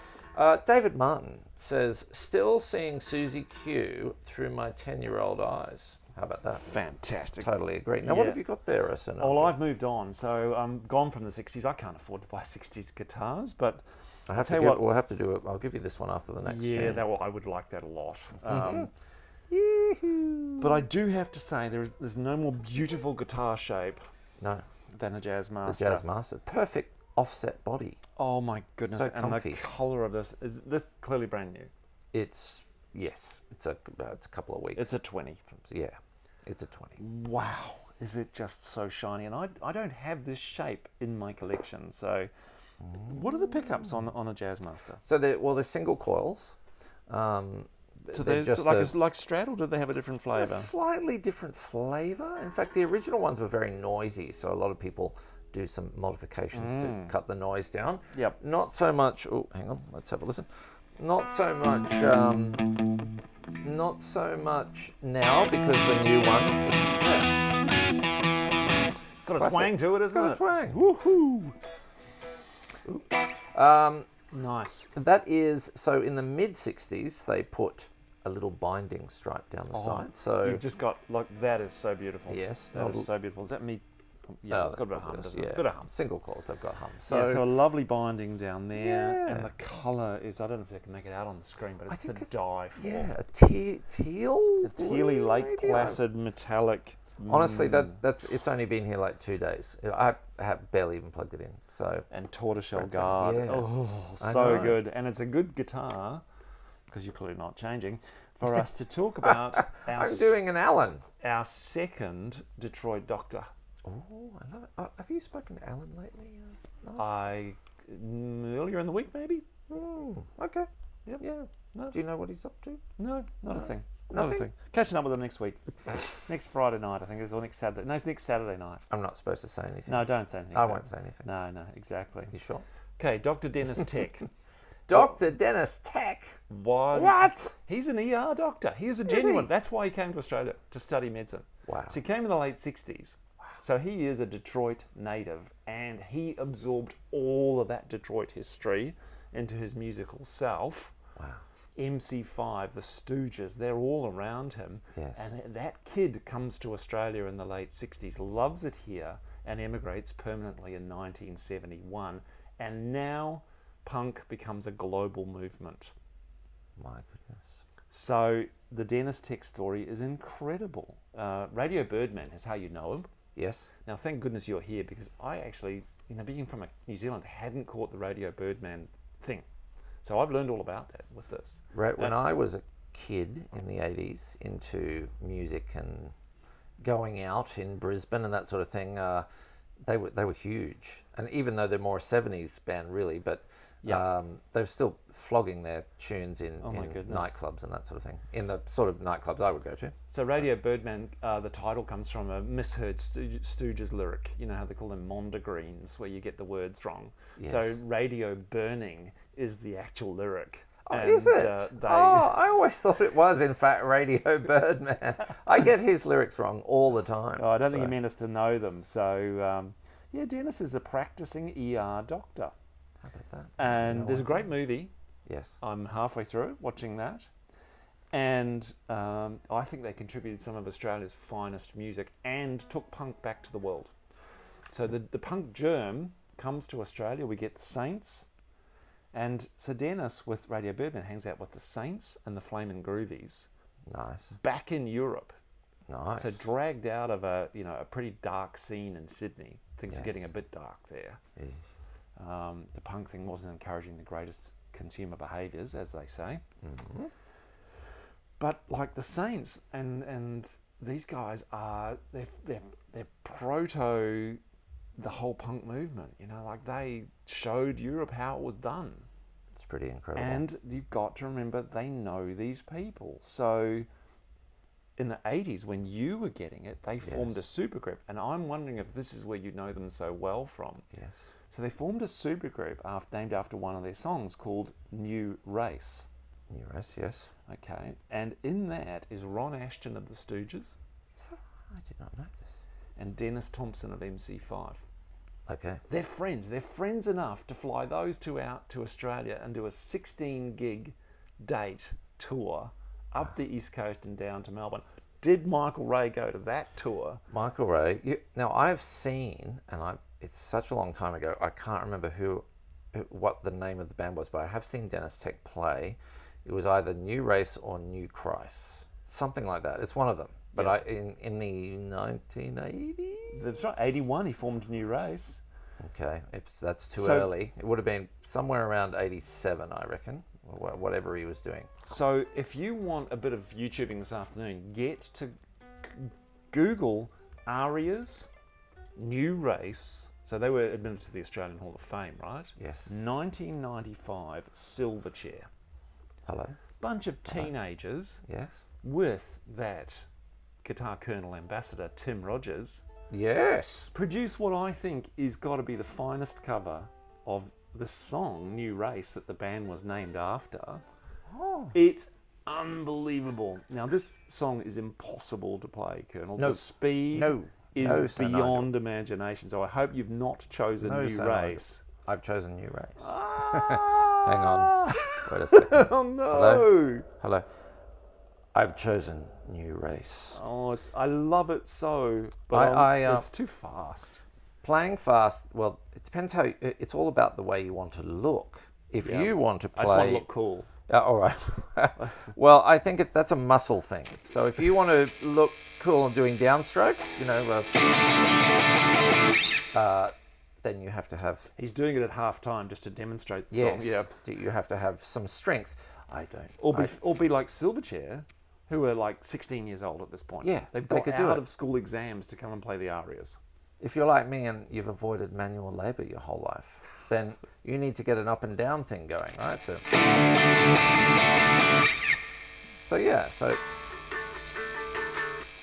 [SPEAKER 2] David Martin says, still seeing Susie Q through my 10-year-old eyes. How about that?
[SPEAKER 3] Fantastic.
[SPEAKER 2] Totally agree. Now, what
[SPEAKER 3] Yeah.
[SPEAKER 2] have you got there, Arsenal?
[SPEAKER 3] Well, I've moved on, so I'm gone from the 60s. I can't afford to buy 60s guiars, but
[SPEAKER 2] I have
[SPEAKER 3] tell
[SPEAKER 2] to
[SPEAKER 3] you
[SPEAKER 2] get,
[SPEAKER 3] what-
[SPEAKER 2] we'll have to do it. I'll give you this one after the next
[SPEAKER 3] yeah,
[SPEAKER 2] tune.
[SPEAKER 3] I would like that a lot.
[SPEAKER 2] Yee-hoo.
[SPEAKER 3] But I do have to say, there's no more beautiful guitar shape
[SPEAKER 2] No,
[SPEAKER 3] than a Jazz
[SPEAKER 2] the
[SPEAKER 3] Master.
[SPEAKER 2] Jazz Master. Perfect offset body.
[SPEAKER 3] Oh my goodness!
[SPEAKER 2] So
[SPEAKER 3] and
[SPEAKER 2] comfy.
[SPEAKER 3] the colour of this is clearly brand new.
[SPEAKER 2] It's a couple of weeks.
[SPEAKER 3] It's a 20.
[SPEAKER 2] Yeah, it's a 20.
[SPEAKER 3] Wow, is it just so shiny? And I don't have this shape in my collection. So, what are the pickups on a Jazz Master?
[SPEAKER 2] So they're single coils.
[SPEAKER 3] So
[SPEAKER 2] they're
[SPEAKER 3] they're
[SPEAKER 2] just
[SPEAKER 3] like Strat, or do they have a different
[SPEAKER 2] a
[SPEAKER 3] flavour?
[SPEAKER 2] slightly different flavour. In fact, the original ones were very noisy, so a lot of people do some modifications to cut the noise down.
[SPEAKER 3] Yep.
[SPEAKER 2] Not so much. Oh, hang on. Let's have a listen. Not so much. Not so much now because the new ones. Yeah,
[SPEAKER 3] It's got a
[SPEAKER 2] classic.
[SPEAKER 3] twang to it,
[SPEAKER 2] it's
[SPEAKER 3] isn't
[SPEAKER 2] got
[SPEAKER 3] it?
[SPEAKER 2] a twang.
[SPEAKER 3] Woohoo! Nice.
[SPEAKER 2] That is so. In the mid '60s, they put a little binding stripe down the side. So
[SPEAKER 3] You've just got that is so beautiful.
[SPEAKER 2] Yes,
[SPEAKER 3] that is so beautiful. Is that me Yeah,
[SPEAKER 2] Oh,
[SPEAKER 3] it's got a bit of hum, doesn't it? A bit of hum.
[SPEAKER 2] Single coils, they've got hum.
[SPEAKER 3] So a lovely binding down there,
[SPEAKER 2] Yeah.
[SPEAKER 3] and the colour is, I don't know if they can make it out on the screen, but it's to die for.
[SPEAKER 2] Yeah, a teal?
[SPEAKER 3] A tealy Lake
[SPEAKER 2] maybe?
[SPEAKER 3] Placid metallic.
[SPEAKER 2] Honestly, it's only been here like 2 days. I have barely even plugged it in. So
[SPEAKER 3] And tortoiseshell
[SPEAKER 2] Right,
[SPEAKER 3] guard.
[SPEAKER 2] yeah.
[SPEAKER 3] Oh,
[SPEAKER 2] I
[SPEAKER 3] so
[SPEAKER 2] know.
[SPEAKER 3] good. And it's a good guitar, because you're clearly not changing, for us to talk about
[SPEAKER 2] I'm doing an Alan.
[SPEAKER 3] our second Detroit Doctor.
[SPEAKER 2] Oh, I love it. Have you spoken to Alan lately?
[SPEAKER 3] Earlier in the week, maybe?
[SPEAKER 2] Okay.
[SPEAKER 3] Yep.
[SPEAKER 2] Yeah.
[SPEAKER 3] No.
[SPEAKER 2] Do you know what he's up to?
[SPEAKER 3] No, not a thing. Not a
[SPEAKER 2] Nothing?
[SPEAKER 3] thing. Catching up with him next week. Next Friday night, I think, or next Saturday. No, it's next Saturday night.
[SPEAKER 2] I'm not supposed to say anything.
[SPEAKER 3] No, don't say anything.
[SPEAKER 2] I
[SPEAKER 3] about
[SPEAKER 2] won't
[SPEAKER 3] it.
[SPEAKER 2] say anything.
[SPEAKER 3] No, exactly.
[SPEAKER 2] You sure?
[SPEAKER 3] Okay, Dr. Dennis Tech.
[SPEAKER 2] Dr. Dennis Tech.
[SPEAKER 3] Why?
[SPEAKER 2] What?
[SPEAKER 3] He's an ER doctor. He's a genuine. That's why he came to Australia, to study medicine.
[SPEAKER 2] Wow.
[SPEAKER 3] So he came in the late 60s. So he is a Detroit native, and he absorbed all of that Detroit history into his musical self.
[SPEAKER 2] Wow.
[SPEAKER 3] MC5, the Stooges, they're all around him.
[SPEAKER 2] Yes.
[SPEAKER 3] And that kid comes to Australia in the late 60s, loves it here, and emigrates permanently in 1971. And now punk becomes a global movement.
[SPEAKER 2] My goodness.
[SPEAKER 3] So the Dennis Tech story is incredible. Radio Birdman is how you know him.
[SPEAKER 2] Yes.
[SPEAKER 3] Now, thank goodness you're here, because I actually, being from New Zealand, hadn't caught the Radio Birdman thing. So I've learned all about that with this.
[SPEAKER 2] Right. When I was a kid in the 80s into music and going out in Brisbane and that sort of thing, they were huge. And even though they're more a 70s band, really, but they're still flogging their tunes in nightclubs and that sort of thing. In the sort of nightclubs I would go to.
[SPEAKER 3] So Radio Birdman, the title comes from a misheard Stooges lyric. You know how they call them mondegreens, where you get the words wrong.
[SPEAKER 2] Yes.
[SPEAKER 3] So Radio Burning is the actual lyric.
[SPEAKER 2] Oh, is it? I always thought it was, in fact, Radio Birdman. I get his lyrics wrong all the time.
[SPEAKER 3] I don't think he meant us to know them. So, Dennis is a practicing ER doctor.
[SPEAKER 2] How about that?
[SPEAKER 3] And there's a great movie.
[SPEAKER 2] Yes.
[SPEAKER 3] I'm halfway through watching that. And I think they contributed some of Australia's finest music and took punk back to the world. So the punk germ comes to Australia. We get the Saints. And so Dennis with Radio Birdman hangs out with the Saints and the Flamin' Groovies.
[SPEAKER 2] Nice.
[SPEAKER 3] Back in Europe.
[SPEAKER 2] Nice.
[SPEAKER 3] So dragged out of a pretty dark scene in Sydney. Things are
[SPEAKER 2] Yes.
[SPEAKER 3] getting a bit dark there.
[SPEAKER 2] Yes.
[SPEAKER 3] The punk thing wasn't encouraging the greatest consumer behaviours, as they say.
[SPEAKER 2] Mm-hmm.
[SPEAKER 3] But like the Saints and these guys are they're proto the whole punk movement. Like they showed Europe how it was done.
[SPEAKER 2] It's pretty incredible.
[SPEAKER 3] And you've got to remember they know these people. So in the 80s, when you were getting it, they formed a supergroup. And I'm wondering if this is where you know them so well from.
[SPEAKER 2] Yes.
[SPEAKER 3] So they formed a supergroup named after one of their songs called New Race.
[SPEAKER 2] New Race, yes.
[SPEAKER 3] Okay. And in that is Ron Ashton of the Stooges
[SPEAKER 2] So I did not know this.
[SPEAKER 3] and Dennis Thompson of MC5.
[SPEAKER 2] Okay.
[SPEAKER 3] They're friends. They're friends enough to fly those two out to Australia and do a 16-gig date tour up the East Coast and down to Melbourne. Did Michael Ray go to that tour?
[SPEAKER 2] Michael Ray. Now I've seen, and it's such a long time ago, I can't remember what the name of the band was, but I have seen Dennis Tech play. It was either New Race or New Christ, something like that. It's one of them. But in the 1980s.
[SPEAKER 3] That's right. 81, he formed New Race.
[SPEAKER 2] Okay, that's too early. It would have been somewhere around 87, I reckon, or whatever he was doing.
[SPEAKER 3] So if you want a bit of YouTubing this afternoon, get to Google Arias, New Race. So they were admitted to the Australian Hall of Fame, right?
[SPEAKER 2] Yes.
[SPEAKER 3] 1995 Silverchair.
[SPEAKER 2] Hello.
[SPEAKER 3] Bunch of teenagers
[SPEAKER 2] Yes.
[SPEAKER 3] with that guitar colonel ambassador, Tim Rogers,
[SPEAKER 2] Yes.
[SPEAKER 3] produce what I think is got to be the finest cover of the song New Race that the band was named after.
[SPEAKER 2] Oh.
[SPEAKER 3] It's unbelievable. Now, this song is impossible to play, Colonel.
[SPEAKER 2] No.
[SPEAKER 3] The speed is beyond imagination. So I hope you've not chosen New Race.
[SPEAKER 2] I've chosen New Race.
[SPEAKER 3] Ah!
[SPEAKER 2] Hang on. Wait a second.
[SPEAKER 3] Oh, no.
[SPEAKER 2] Hello. I've chosen new race.
[SPEAKER 3] Oh, I love it so, but it's too fast.
[SPEAKER 2] Playing fast, well, it depends how. It's all about the way you want to look. If you want to play,
[SPEAKER 3] I just want to look cool.
[SPEAKER 2] all right. Well, I think that's a muscle thing. So if you want to look cool and doing downstrokes, then you have to have.
[SPEAKER 3] He's doing it at half time just to demonstrate the
[SPEAKER 2] Yes.
[SPEAKER 3] song. Yeah.
[SPEAKER 2] You have to have some strength. I don't.
[SPEAKER 3] Or be like Silverchair, who are like 16 years old at this point.
[SPEAKER 2] Yeah,
[SPEAKER 3] They've
[SPEAKER 2] they
[SPEAKER 3] got
[SPEAKER 2] could do
[SPEAKER 3] out
[SPEAKER 2] it.
[SPEAKER 3] of school exams to come and play the arias.
[SPEAKER 2] If you're like me and you've avoided manual labour your whole life, then you need to get an up and down thing going, right? So yeah, so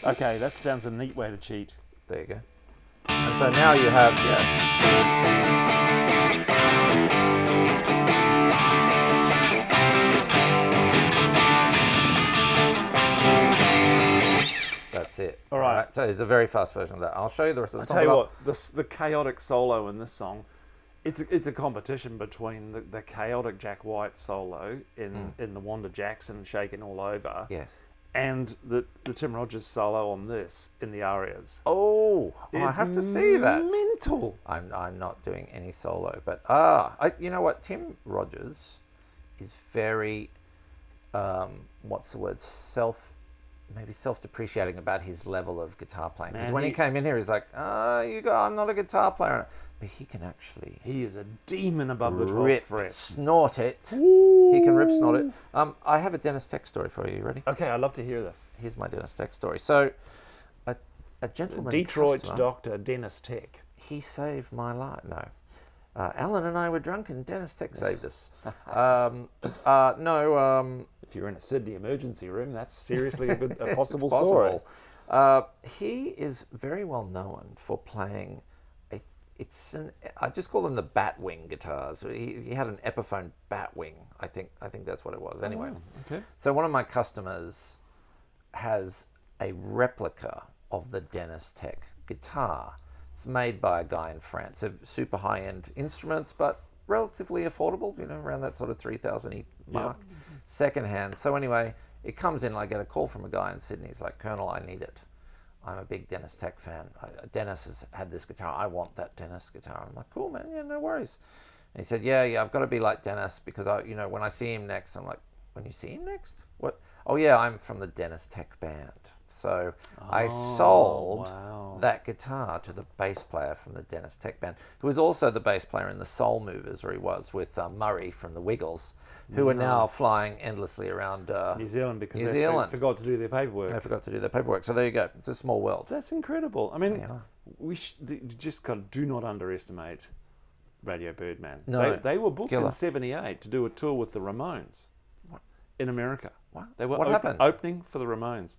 [SPEAKER 3] Okay, that sounds a neat way to cheat.
[SPEAKER 2] there you go. And so now you have, that's it.
[SPEAKER 3] All right.
[SPEAKER 2] So there's a very fast version of that. I'll show you the rest of the
[SPEAKER 3] I'll
[SPEAKER 2] song.
[SPEAKER 3] tell you
[SPEAKER 2] but
[SPEAKER 3] what, the chaotic solo in this song, it's a competition between the chaotic Jack White solo in the Wanda Jackson Shaking All Over,
[SPEAKER 2] Yes.
[SPEAKER 3] and the Tim Rogers solo on this in the arias.
[SPEAKER 2] Oh, I have to see that.
[SPEAKER 3] Mental.
[SPEAKER 2] I'm not doing any solo, but you know what? Tim Rogers is very, what's the word? Self-depreciating about his level of guitar playing. Because
[SPEAKER 3] Man,
[SPEAKER 2] when he came in here, he's like, I'm not a guitar player. But he can actually
[SPEAKER 3] He is a demon above the 12th
[SPEAKER 2] rip,
[SPEAKER 3] fret.
[SPEAKER 2] snort it. He can rip, snort it. I have a Dennis Tech story for you. You ready?
[SPEAKER 3] Okay, I'd love to hear this.
[SPEAKER 2] Here's my Dennis Tech story. So, a gentleman
[SPEAKER 3] Detroit
[SPEAKER 2] customer,
[SPEAKER 3] doctor Dennis Tech.
[SPEAKER 2] he saved my life. No. Alan and I were drunk and Dennis Tech saved us. No,
[SPEAKER 3] If you're in a Sydney emergency room, that's seriously a possible
[SPEAKER 2] it's
[SPEAKER 3] story.
[SPEAKER 2] possible. He is very well known for playing, I just call them the Batwing guitars. He had an Epiphone Batwing. I think that's what it was. Anyway,
[SPEAKER 3] Okay.
[SPEAKER 2] so one of my customers has a replica of the Dennis Tech guitar. It's made by a guy in France. They're super high-end instruments, but relatively affordable, around that sort of 3,000 mark. Secondhand. So anyway, it comes in, I get a call from a guy in Sydney. He's like, Colonel, I need it. I'm a big Dennis Tech fan. Dennis has had this guitar. I want that Dennis guitar. I'm like, cool, man. Yeah, no worries. And he said, yeah, I've got to be like Dennis because when I see him next, I'm like, when you see him next? What? Oh yeah, I'm from the Dennis Tech band. So I sold that guitar to the bass player from the Dennis Tech band, who was also the bass player in the Soul Movers, or he was with Murray from the Wiggles, who are now flying endlessly around
[SPEAKER 3] New Zealand because
[SPEAKER 2] New
[SPEAKER 3] they
[SPEAKER 2] Zealand.
[SPEAKER 3] forgot to do their paperwork.
[SPEAKER 2] They forgot to do their paperwork. So there you go. It's a small world.
[SPEAKER 3] That's incredible. I mean,
[SPEAKER 2] Yeah.
[SPEAKER 3] we just do not underestimate Radio Birdman.
[SPEAKER 2] No.
[SPEAKER 3] They were booked
[SPEAKER 2] Killer.
[SPEAKER 3] in '78 to do a tour with the Ramones in America.
[SPEAKER 2] What?
[SPEAKER 3] They were
[SPEAKER 2] What happened?
[SPEAKER 3] opening for the Ramones.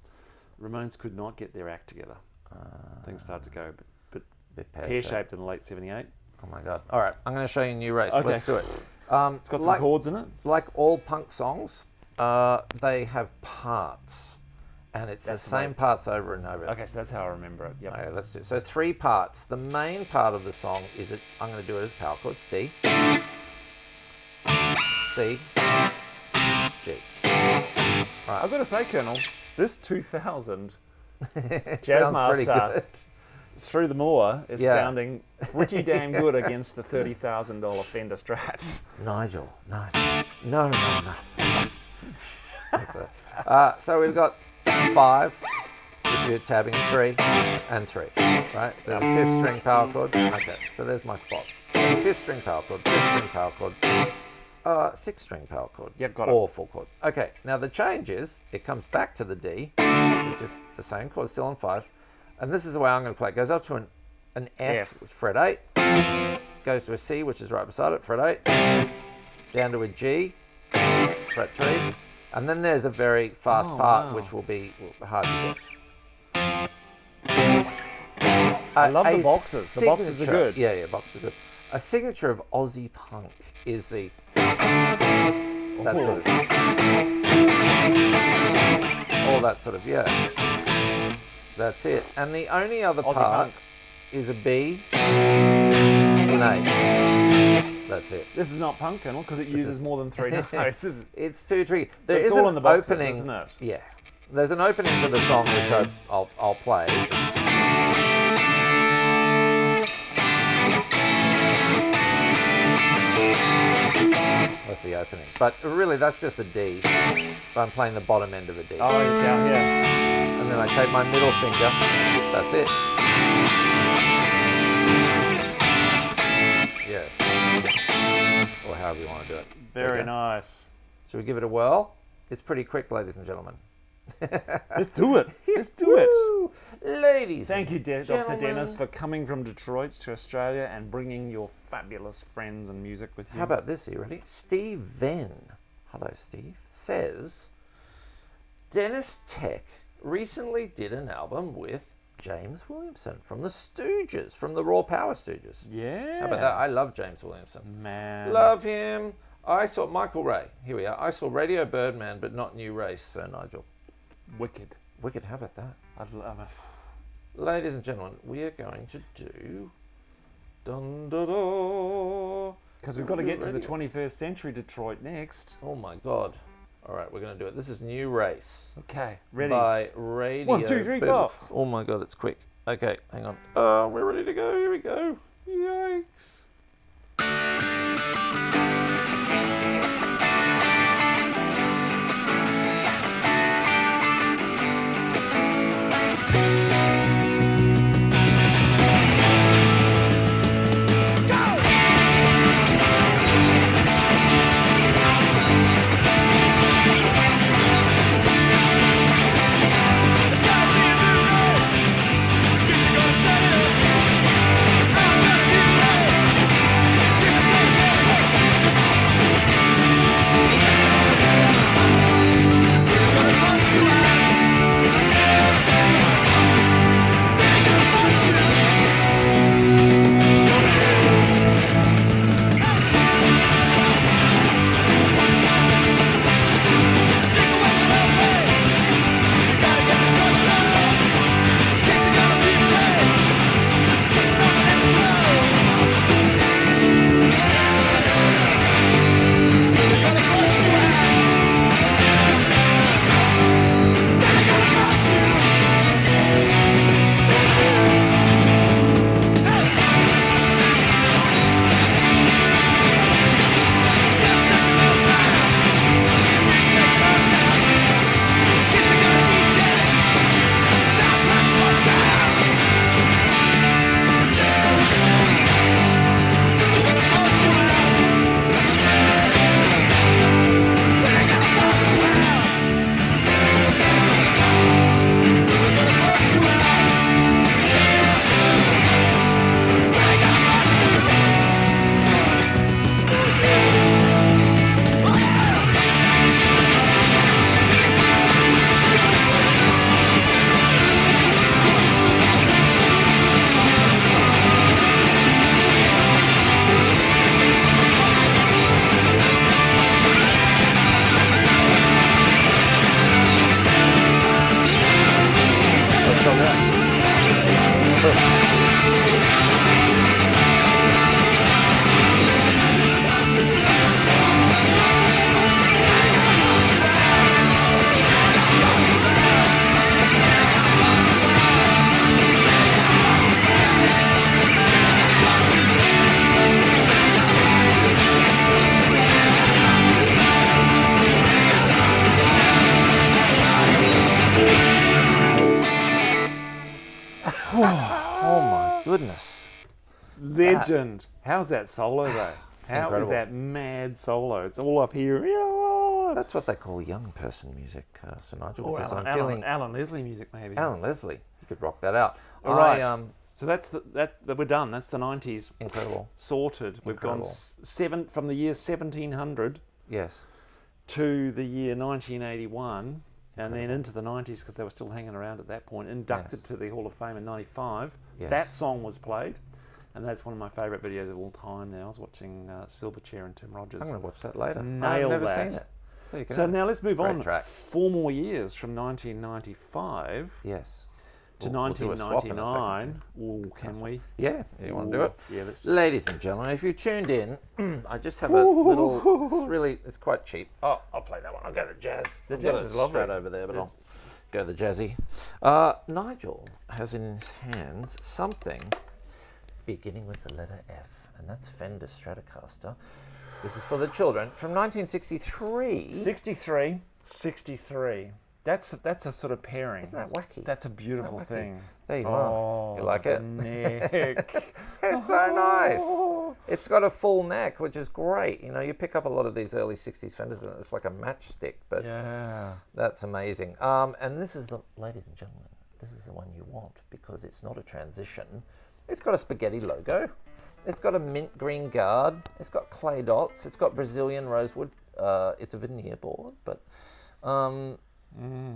[SPEAKER 3] Ramones could not get their act together. Things started to go but
[SPEAKER 2] Bit
[SPEAKER 3] pear-shaped in the late '78.
[SPEAKER 2] Oh my God. All right. I'm going to show you a new race.
[SPEAKER 3] Okay.
[SPEAKER 2] Let's do it.
[SPEAKER 3] It's got some chords in it.
[SPEAKER 2] Like all punk songs, they have parts. And it's
[SPEAKER 3] That's
[SPEAKER 2] the same parts over and over.
[SPEAKER 3] Okay, so that's how I remember it. Yep.
[SPEAKER 2] Okay, let's do. So 3 parts. The main part of the song is I'm going to do it as power chords. D, C, G. Right.
[SPEAKER 3] I've got to say, Colonel, this 2000
[SPEAKER 2] Sounds
[SPEAKER 3] Jazzmaster
[SPEAKER 2] pretty good.
[SPEAKER 3] Through the Moor is
[SPEAKER 2] Yeah.
[SPEAKER 3] sounding pretty damn good against the $30,000 Fender Strats.
[SPEAKER 2] Nigel. No. So we've got 5, if you're tabbing 3, and 3, right? There's a 5th string power chord. Okay, so there's my spots. 5th string power chord, 5th string power chord, 6th string power chord.
[SPEAKER 3] Yep, got it.
[SPEAKER 2] Or full chord. Okay, now the change is, it comes back to the D, which is the same chord, still on 5. And this is the way I'm going to play. It goes up to an F, fret 8, goes to a C, which is right beside it, fret 8, down to a G, fret 3, and then there's a very fast part, which will be hard to get.
[SPEAKER 3] I love the boxes. The boxes are
[SPEAKER 2] signature-
[SPEAKER 3] good.
[SPEAKER 2] Yeah, boxes are good. A signature of Aussie punk is the... That sort of, all that sort of, yeah. That's it. And the only other
[SPEAKER 3] Aussie
[SPEAKER 2] part
[SPEAKER 3] punk.
[SPEAKER 2] is a B to an A. That's it.
[SPEAKER 3] This is not punk, Colonel, because it uses
[SPEAKER 2] is-
[SPEAKER 3] more than 3 notes.
[SPEAKER 2] It's too tricky. There
[SPEAKER 3] It's
[SPEAKER 2] is
[SPEAKER 3] all
[SPEAKER 2] an
[SPEAKER 3] in the boxes,
[SPEAKER 2] opening,
[SPEAKER 3] isn't it?
[SPEAKER 2] Yeah. There's an opening to the song which I'll play. That's the opening. But really, that's just a D. But I'm playing the bottom end of a D.
[SPEAKER 3] Oh, you're down here.
[SPEAKER 2] And then I take my middle finger. That's it. Yeah. Or however you want to do it.
[SPEAKER 3] Very nice.
[SPEAKER 2] Should we give it a whirl? It's pretty quick, ladies and gentlemen.
[SPEAKER 3] Let's do it. Let's do it.
[SPEAKER 2] Woo! Ladies.
[SPEAKER 3] Thank you, Dr.
[SPEAKER 2] gentlemen.
[SPEAKER 3] Dennis, for coming from Detroit to Australia and bringing your fabulous friends and music with you.
[SPEAKER 2] How about this? Are you ready? Steve Venn. Hello, Steve. Says, Dennis Tech recently did an album with James Williamson from the Stooges, from the Raw Power Stooges.
[SPEAKER 3] Yeah.
[SPEAKER 2] How about that? I love James Williamson.
[SPEAKER 3] Man.
[SPEAKER 2] Love him. I saw Michael Ray. Here we are. I saw Radio Birdman, but not New Race, Sir Nigel.
[SPEAKER 3] Wicked.
[SPEAKER 2] Wicked. How about that?
[SPEAKER 3] I'd love it.
[SPEAKER 2] Ladies and gentlemen, we are going to do... Dun, da, da.
[SPEAKER 3] Because we've got to get to the 21st century Detroit next.
[SPEAKER 2] Oh my God. All right, we're going to do it. This is New Race.
[SPEAKER 3] Okay, ready.
[SPEAKER 2] By Radio
[SPEAKER 3] 1, 2, 3, 4.
[SPEAKER 2] Oh my God, it's quick. Okay, hang on. We're ready to go. Here we go. Yikes. Oh my goodness.
[SPEAKER 3] Legend. How's that solo though? How
[SPEAKER 2] Incredible.
[SPEAKER 3] is that mad solo? It's all up here. Yeah.
[SPEAKER 2] That's what they call young person music, Sir Nigel.
[SPEAKER 3] Or
[SPEAKER 2] Because I'm
[SPEAKER 3] Alan,
[SPEAKER 2] feeling
[SPEAKER 3] Alan Leslie music maybe.
[SPEAKER 2] Alan Leslie. You could rock that out.
[SPEAKER 3] All right.
[SPEAKER 2] I,
[SPEAKER 3] So that's that we're done. That's the 90s.
[SPEAKER 2] Incredible.
[SPEAKER 3] Sorted. We've gone
[SPEAKER 2] Incredible.
[SPEAKER 3] from the year 1700
[SPEAKER 2] Yes.
[SPEAKER 3] to the year 1981 and then into the 90s because they were still hanging around at that point, inducted
[SPEAKER 2] Yes.
[SPEAKER 3] to the Hall of Fame in 95.
[SPEAKER 2] Yes.
[SPEAKER 3] That song was played and that's one of my favourite videos of all time now. I was watching Silverchair and Tim Rogers.
[SPEAKER 2] I'm going to watch that later.
[SPEAKER 3] Nail
[SPEAKER 2] I've never
[SPEAKER 3] that.
[SPEAKER 2] seen it. There you go.
[SPEAKER 3] So now let's move
[SPEAKER 2] Great
[SPEAKER 3] on.
[SPEAKER 2] track.
[SPEAKER 3] 4 more years from 1995
[SPEAKER 2] yes.
[SPEAKER 3] to
[SPEAKER 2] We'll do a swap in a second,
[SPEAKER 3] 1999. Ooh, can we?
[SPEAKER 2] Yeah, you want to do it?
[SPEAKER 3] Yeah, let's
[SPEAKER 2] Ladies and gentlemen, if you tuned in, I just have a little. It's quite cheap. Oh, I'll play that one. I'll go to jazz.
[SPEAKER 3] The
[SPEAKER 2] I've got
[SPEAKER 3] jazz
[SPEAKER 2] it
[SPEAKER 3] is lovely.
[SPEAKER 2] straight over there, but Go the jazzy. Nigel has in his hands something beginning with the letter F, and that's Fender Stratocaster. This is for the children from 1963.
[SPEAKER 3] 63. That's a sort of pairing.
[SPEAKER 2] Isn't that wacky?
[SPEAKER 3] That's a beautiful
[SPEAKER 2] Isn't that wacky?
[SPEAKER 3] thing.
[SPEAKER 2] There you are. You like it?
[SPEAKER 3] Neck.
[SPEAKER 2] It's so nice. It's got a full neck, which is great. You know, you pick up a lot of these early 60s Fenders and it's like a matchstick, but
[SPEAKER 3] Yeah.
[SPEAKER 2] that's amazing. And this is ladies and gentlemen, this is the one you want because it's not a transition. It's got a spaghetti logo. It's got a mint green guard. It's got clay dots. It's got Brazilian rosewood. It's a veneer board, but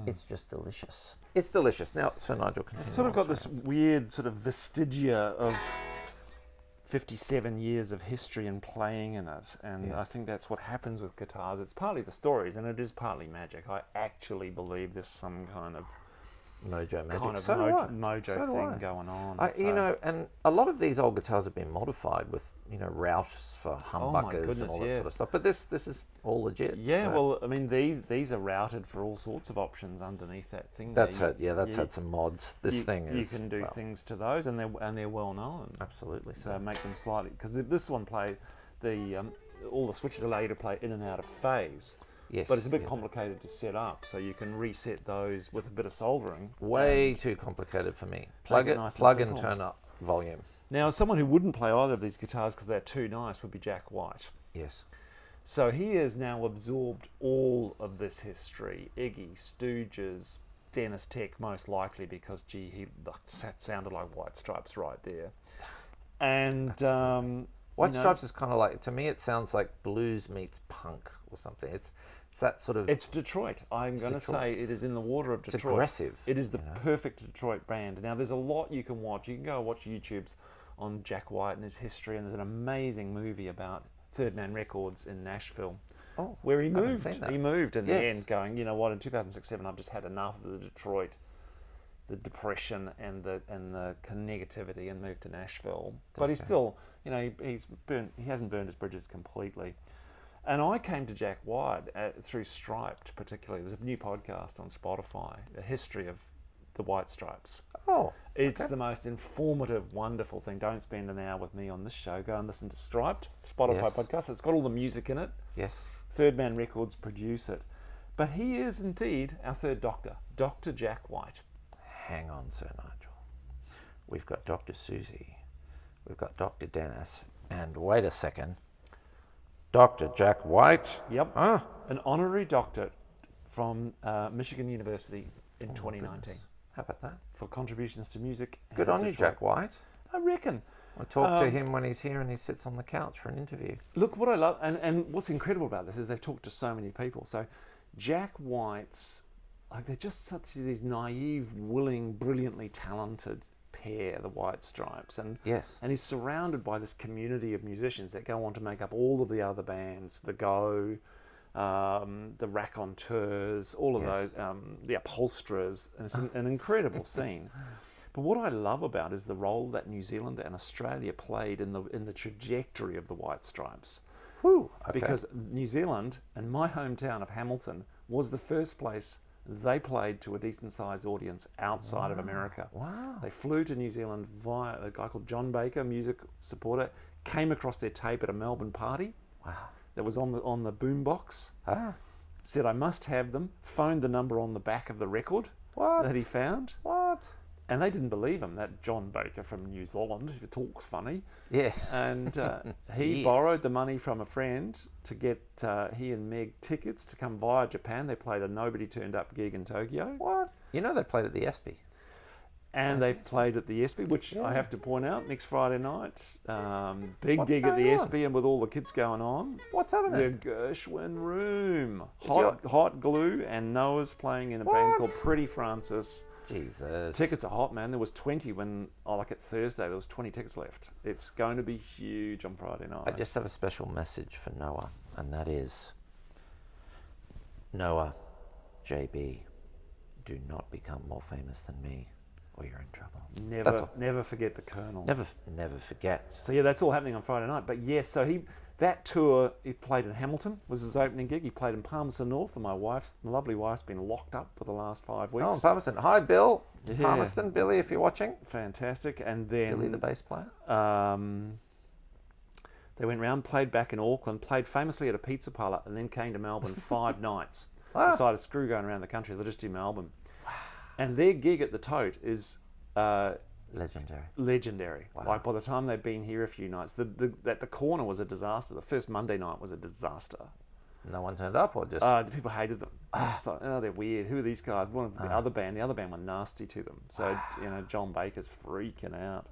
[SPEAKER 2] it's just delicious. It's delicious. Now, so Nigel, continue.
[SPEAKER 3] It's sort of got this weird sort of vestigia of 57 years of history and playing in it. And
[SPEAKER 2] Yes.
[SPEAKER 3] I think that's what happens with guitars. It's partly the stories and it is partly magic. I actually believe there's some kind of
[SPEAKER 2] Mojo magic.
[SPEAKER 3] kind of
[SPEAKER 2] So do I.
[SPEAKER 3] mojo
[SPEAKER 2] So do
[SPEAKER 3] thing
[SPEAKER 2] I.
[SPEAKER 3] going on.
[SPEAKER 2] You
[SPEAKER 3] So-
[SPEAKER 2] know, and a lot of these old guitars have been modified with, you know, routes for humbuckers and
[SPEAKER 3] goodness,
[SPEAKER 2] all that sort of
[SPEAKER 3] yes.
[SPEAKER 2] stuff. But this is all legit.
[SPEAKER 3] Yeah,
[SPEAKER 2] so
[SPEAKER 3] well, I mean, these are routed for all sorts of options underneath that thing.
[SPEAKER 2] that's
[SPEAKER 3] there.
[SPEAKER 2] had that's had some mods. This thing is
[SPEAKER 3] You can do
[SPEAKER 2] well,
[SPEAKER 3] things to those, and they're well known.
[SPEAKER 2] absolutely.
[SPEAKER 3] So make them slightly, because this one play all the switches allow you to play in and out of phase.
[SPEAKER 2] Yes,
[SPEAKER 3] But it's a bit
[SPEAKER 2] yes.
[SPEAKER 3] complicated to set up, so you can reset those with a bit of soldering.
[SPEAKER 2] Way too complicated for me. Plug
[SPEAKER 3] it
[SPEAKER 2] it,
[SPEAKER 3] nice and
[SPEAKER 2] plug and
[SPEAKER 3] simple.
[SPEAKER 2] turn up volume.
[SPEAKER 3] Now, someone who wouldn't play either of these guitars because they're too nice would be Jack White.
[SPEAKER 2] Yes.
[SPEAKER 3] So he has now absorbed all of this history. Iggy, Stooges, Dennis Tech, most likely because, that sounded like White Stripes right there. And
[SPEAKER 2] White
[SPEAKER 3] you know,
[SPEAKER 2] Stripes is kind of like, to me, it sounds like blues meets punk or something. It's that sort of.
[SPEAKER 3] It's Detroit. I'm going to
[SPEAKER 2] Detroit.
[SPEAKER 3] say it is in the water of
[SPEAKER 2] It's
[SPEAKER 3] Detroit.
[SPEAKER 2] aggressive,
[SPEAKER 3] It is the
[SPEAKER 2] you know.
[SPEAKER 3] perfect Detroit band. Now, there's a lot you can watch. You can go watch YouTubes on Jack White and his history, and there's an amazing movie about Third Man Records in Nashville, where he
[SPEAKER 2] I haven't
[SPEAKER 3] moved.
[SPEAKER 2] seen that.
[SPEAKER 3] He moved in the
[SPEAKER 2] Yes.
[SPEAKER 3] end, going, you know what? In 2006-7, I've just had enough of the Detroit, the depression and the negativity, and moved to Nashville. But he's still, you know, he hasn't burned his bridges completely. And I came to Jack White through Striped, particularly. There's a new podcast on Spotify, a history of the White Stripes.
[SPEAKER 2] Oh,
[SPEAKER 3] It's the most informative, wonderful thing. Don't spend an hour with me on this show. Go and listen to Striped, Spotify
[SPEAKER 2] Yes.
[SPEAKER 3] podcast. It's got all the music in it.
[SPEAKER 2] yes.
[SPEAKER 3] Third Man Records produce it. But he is indeed our third doctor, Dr. Jack White.
[SPEAKER 2] Hang on, Sir Nigel. We've got Dr. Susie. We've got Dr. Dennis. And wait a second. Dr. Jack White.
[SPEAKER 3] Yep.
[SPEAKER 2] Ah.
[SPEAKER 3] An honorary doctorate from Michigan University in 2019
[SPEAKER 2] Goodness. How about that?
[SPEAKER 3] for contributions to music.
[SPEAKER 2] Good
[SPEAKER 3] and
[SPEAKER 2] on you,
[SPEAKER 3] Detroit.
[SPEAKER 2] Jack White.
[SPEAKER 3] I reckon.
[SPEAKER 2] I talk to him when he's here and he sits on the couch for an interview.
[SPEAKER 3] Look, what I love, and what's incredible about this is they've talked to so many people. So Jack White's, like, they're just such these naive, willing, brilliantly talented pair, the White Stripes. And
[SPEAKER 2] Yes.
[SPEAKER 3] and he's surrounded by this community of musicians that go on to make up all of the other bands, the Go, the Raconteurs, all of
[SPEAKER 2] Yes.
[SPEAKER 3] those, the Upholsterers, and it's an incredible scene. But what I love about is the role that New Zealand and Australia played in the trajectory of the White Stripes.
[SPEAKER 2] Whew. Okay.
[SPEAKER 3] Because New Zealand and my hometown of Hamilton was the first place they played to a decent sized audience outside of America.
[SPEAKER 2] Wow.
[SPEAKER 3] They flew to New Zealand via a guy called John Baker, music supporter, came across their tape at a Melbourne party
[SPEAKER 2] Wow.
[SPEAKER 3] that was on the boombox,
[SPEAKER 2] Ah.
[SPEAKER 3] said I must have them, phoned the number on the back of the record
[SPEAKER 2] What?
[SPEAKER 3] that he found,
[SPEAKER 2] What?
[SPEAKER 3] and they didn't believe him, that John Baker from New Zealand, who talks funny.
[SPEAKER 2] Yes.
[SPEAKER 3] And he
[SPEAKER 2] Yes.
[SPEAKER 3] borrowed the money from a friend to get he and Meg tickets to come via Japan. They played a nobody turned up gig in Tokyo,
[SPEAKER 2] What? You know they played at the ESPY.
[SPEAKER 3] and they've played at the ESPY, which I have to point out next Friday night. Big
[SPEAKER 2] What's
[SPEAKER 3] gig at the
[SPEAKER 2] going on?
[SPEAKER 3] ESPY, and with all the kids going on.
[SPEAKER 2] What's
[SPEAKER 3] The
[SPEAKER 2] happening?
[SPEAKER 3] Gershwin Room,
[SPEAKER 2] your-
[SPEAKER 3] hot glue, and Noah's playing in a band
[SPEAKER 2] What?
[SPEAKER 3] called Pretty Francis.
[SPEAKER 2] Jesus.
[SPEAKER 3] Tickets are hot, man. There was 20 when, like at Thursday, there was 20 tickets left. It's going to be huge on Friday night.
[SPEAKER 2] I just have a special message for Noah, and that is Noah, JB, do not become more famous than me. or you're in trouble.
[SPEAKER 3] Never forget the Colonel.
[SPEAKER 2] Never forget.
[SPEAKER 3] So yeah, that's all happening on Friday night. But yes, so that tour, he played in Hamilton, was his opening gig. He played in Palmerston North, and my lovely wife's been locked up for the last 5 weeks.
[SPEAKER 2] Oh, Palmerston. Hi, Bill.
[SPEAKER 3] Yeah.
[SPEAKER 2] Palmerston, Billy, if you're watching.
[SPEAKER 3] Fantastic. And then
[SPEAKER 2] Billy, the bass player.
[SPEAKER 3] They went round, played back in Auckland, played famously at a pizza parlour, and then came to Melbourne 5 nights.
[SPEAKER 2] Wow.
[SPEAKER 3] Decided, screw going around the country, they'll just do Melbourne. Wow. And their gig at the Tote is legendary.
[SPEAKER 2] Wow.
[SPEAKER 3] Like, by the time they've been here a few nights, the corner was a disaster. The first Monday night was a disaster.
[SPEAKER 2] No one turned up, or just...
[SPEAKER 3] People hated them. It's like, oh, they're weird. Who are these guys? One of the other band were nasty to them. So, John Baker's freaking out.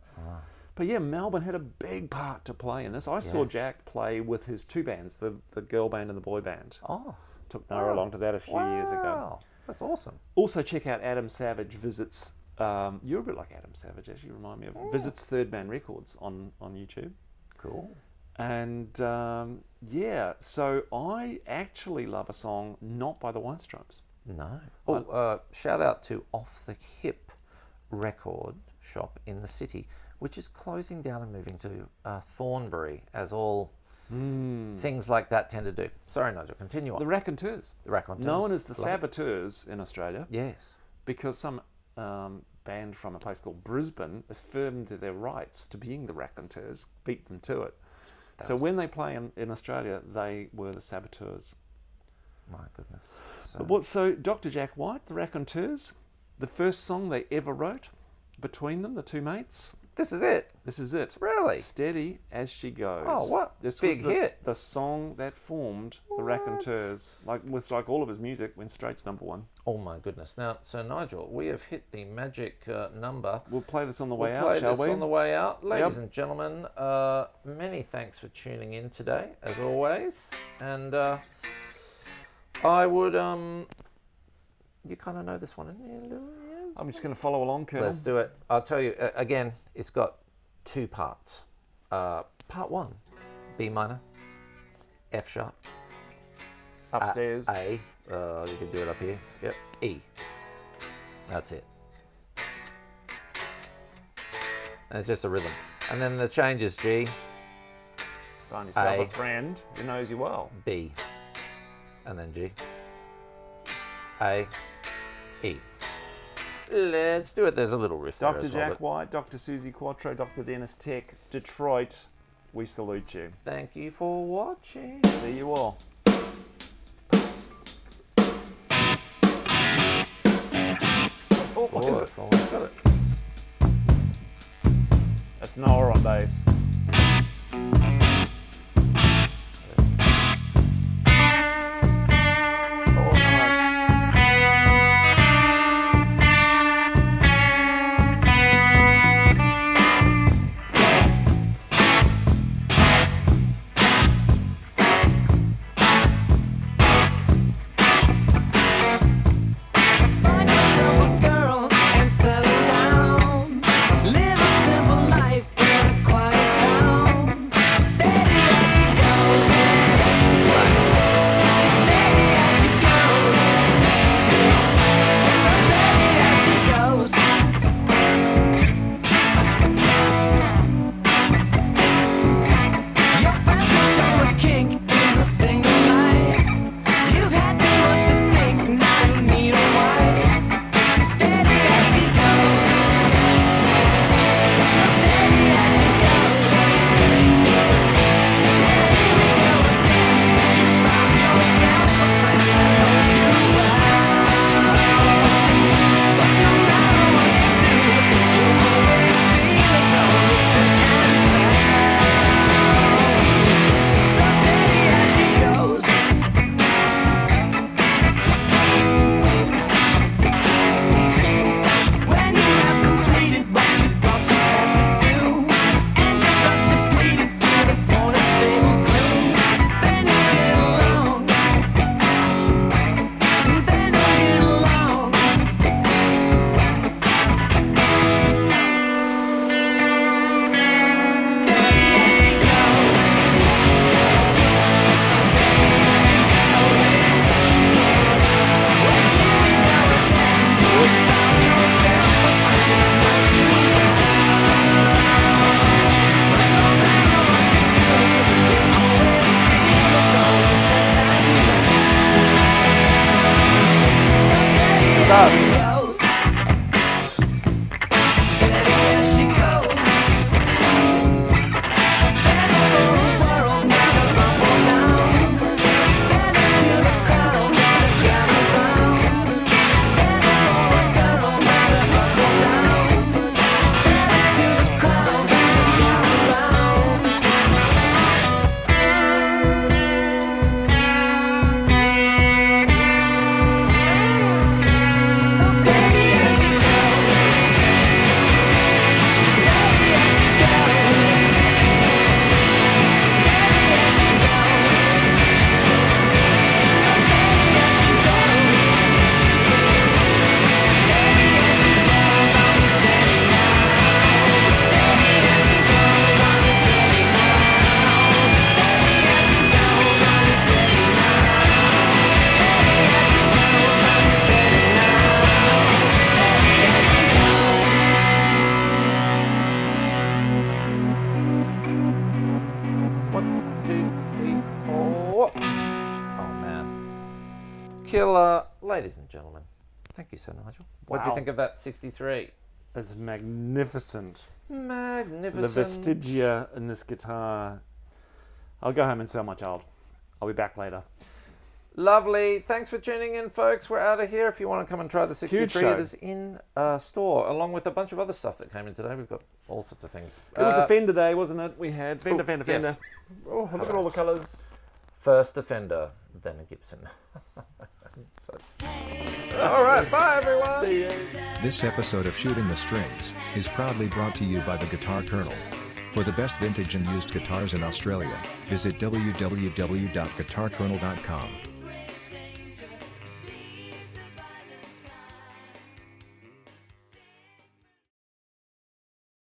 [SPEAKER 3] But yeah, Melbourne had a big part to play in this. I saw Jack play with his two bands, the girl band and the boy band.
[SPEAKER 2] Oh.
[SPEAKER 3] Took Noah along to that a few years ago.
[SPEAKER 2] Wow, that's awesome.
[SPEAKER 3] Also check out Adam Savage Visits, you're a bit like Adam Savage, actually, you remind me of, Visits Third Man Records on YouTube.
[SPEAKER 2] Cool.
[SPEAKER 3] And so I actually love a song not by the Weinströms.
[SPEAKER 2] No. Oh, shout out to Off the Hip record shop in the city, which is closing down and moving to Thornbury, as all things like that tend to do. Sorry, Nigel, continue on.
[SPEAKER 3] The Raconteurs.
[SPEAKER 2] The Raconteurs.
[SPEAKER 3] Known as the Saboteurs in Australia.
[SPEAKER 2] Yes.
[SPEAKER 3] Because some band from a place called Brisbane affirmed their rights to being the Raconteurs, beat them to it. So when they play in Australia, they were the Saboteurs.
[SPEAKER 2] My goodness.
[SPEAKER 3] So Dr. Jack White, the Raconteurs, the first song they ever wrote between them, the two mates.
[SPEAKER 2] This is it.
[SPEAKER 3] This is it.
[SPEAKER 2] Really?
[SPEAKER 3] Steady as She Goes.
[SPEAKER 2] Oh, what?
[SPEAKER 3] This
[SPEAKER 2] Big
[SPEAKER 3] was
[SPEAKER 2] hit.
[SPEAKER 3] The song that formed the Raconteurs. Like all of his music, went straight to number one.
[SPEAKER 2] Oh my goodness. Now, so Nigel, we have hit the magic number.
[SPEAKER 3] We'll play this on the way out,
[SPEAKER 2] We'll
[SPEAKER 3] shall we?
[SPEAKER 2] play this on the way out. Ladies and gentlemen, many thanks for tuning in today, as always. And I would, you kind of know this one, didn't you?
[SPEAKER 3] I'm just going to follow along, Colonel.
[SPEAKER 2] Let's do it. I'll tell you, again, it's got two parts. Part one, B minor, F sharp.
[SPEAKER 3] Upstairs.
[SPEAKER 2] A, you can do it up here. Yep, E. That's it. And it's just a rhythm. And then the change is G,
[SPEAKER 3] Find yourself
[SPEAKER 2] A.
[SPEAKER 3] a friend who knows you well.
[SPEAKER 2] B, and then G, A, E. Let's do it. There's a little riff there
[SPEAKER 3] Dr.
[SPEAKER 2] as well,
[SPEAKER 3] Jack
[SPEAKER 2] but
[SPEAKER 3] White, Dr. Susie Quattro, Dr. Dennis Tech, Detroit, we salute you.
[SPEAKER 2] thank you for watching.
[SPEAKER 3] See you all.
[SPEAKER 2] Oh, what is it? Almost got it.
[SPEAKER 3] That's Noah on bass. Oh, nice.
[SPEAKER 6] Find yourself a girl and settle down. Live a simple life in a quiet town.
[SPEAKER 2] Killer. Ladies and gentlemen, thank you, Sir Nigel. What do you
[SPEAKER 3] Wow.
[SPEAKER 2] think of that 63?
[SPEAKER 3] It's magnificent.
[SPEAKER 2] Magnificent.
[SPEAKER 3] The vestigia in this guitar. I'll go home and sell my child. I'll be back later.
[SPEAKER 2] Lovely. Thanks for tuning in, folks. We're out of here. If you want to come and try the 63,
[SPEAKER 3] show.
[SPEAKER 2] it is in store, along with a bunch of other stuff that came in today. We've got all sorts of things.
[SPEAKER 3] It was a Fender day, wasn't it? We had Fender, Fender.
[SPEAKER 2] yes.
[SPEAKER 3] Oh, look at all the colours.
[SPEAKER 2] First a Fender, then a Gibson. All right. Bye, everyone.
[SPEAKER 3] See you.
[SPEAKER 1] This episode of Shooting the Strings is proudly brought to you by the Guitar Colonel. For the best vintage and used guitars in Australia, visit www.guitarcolonel.com.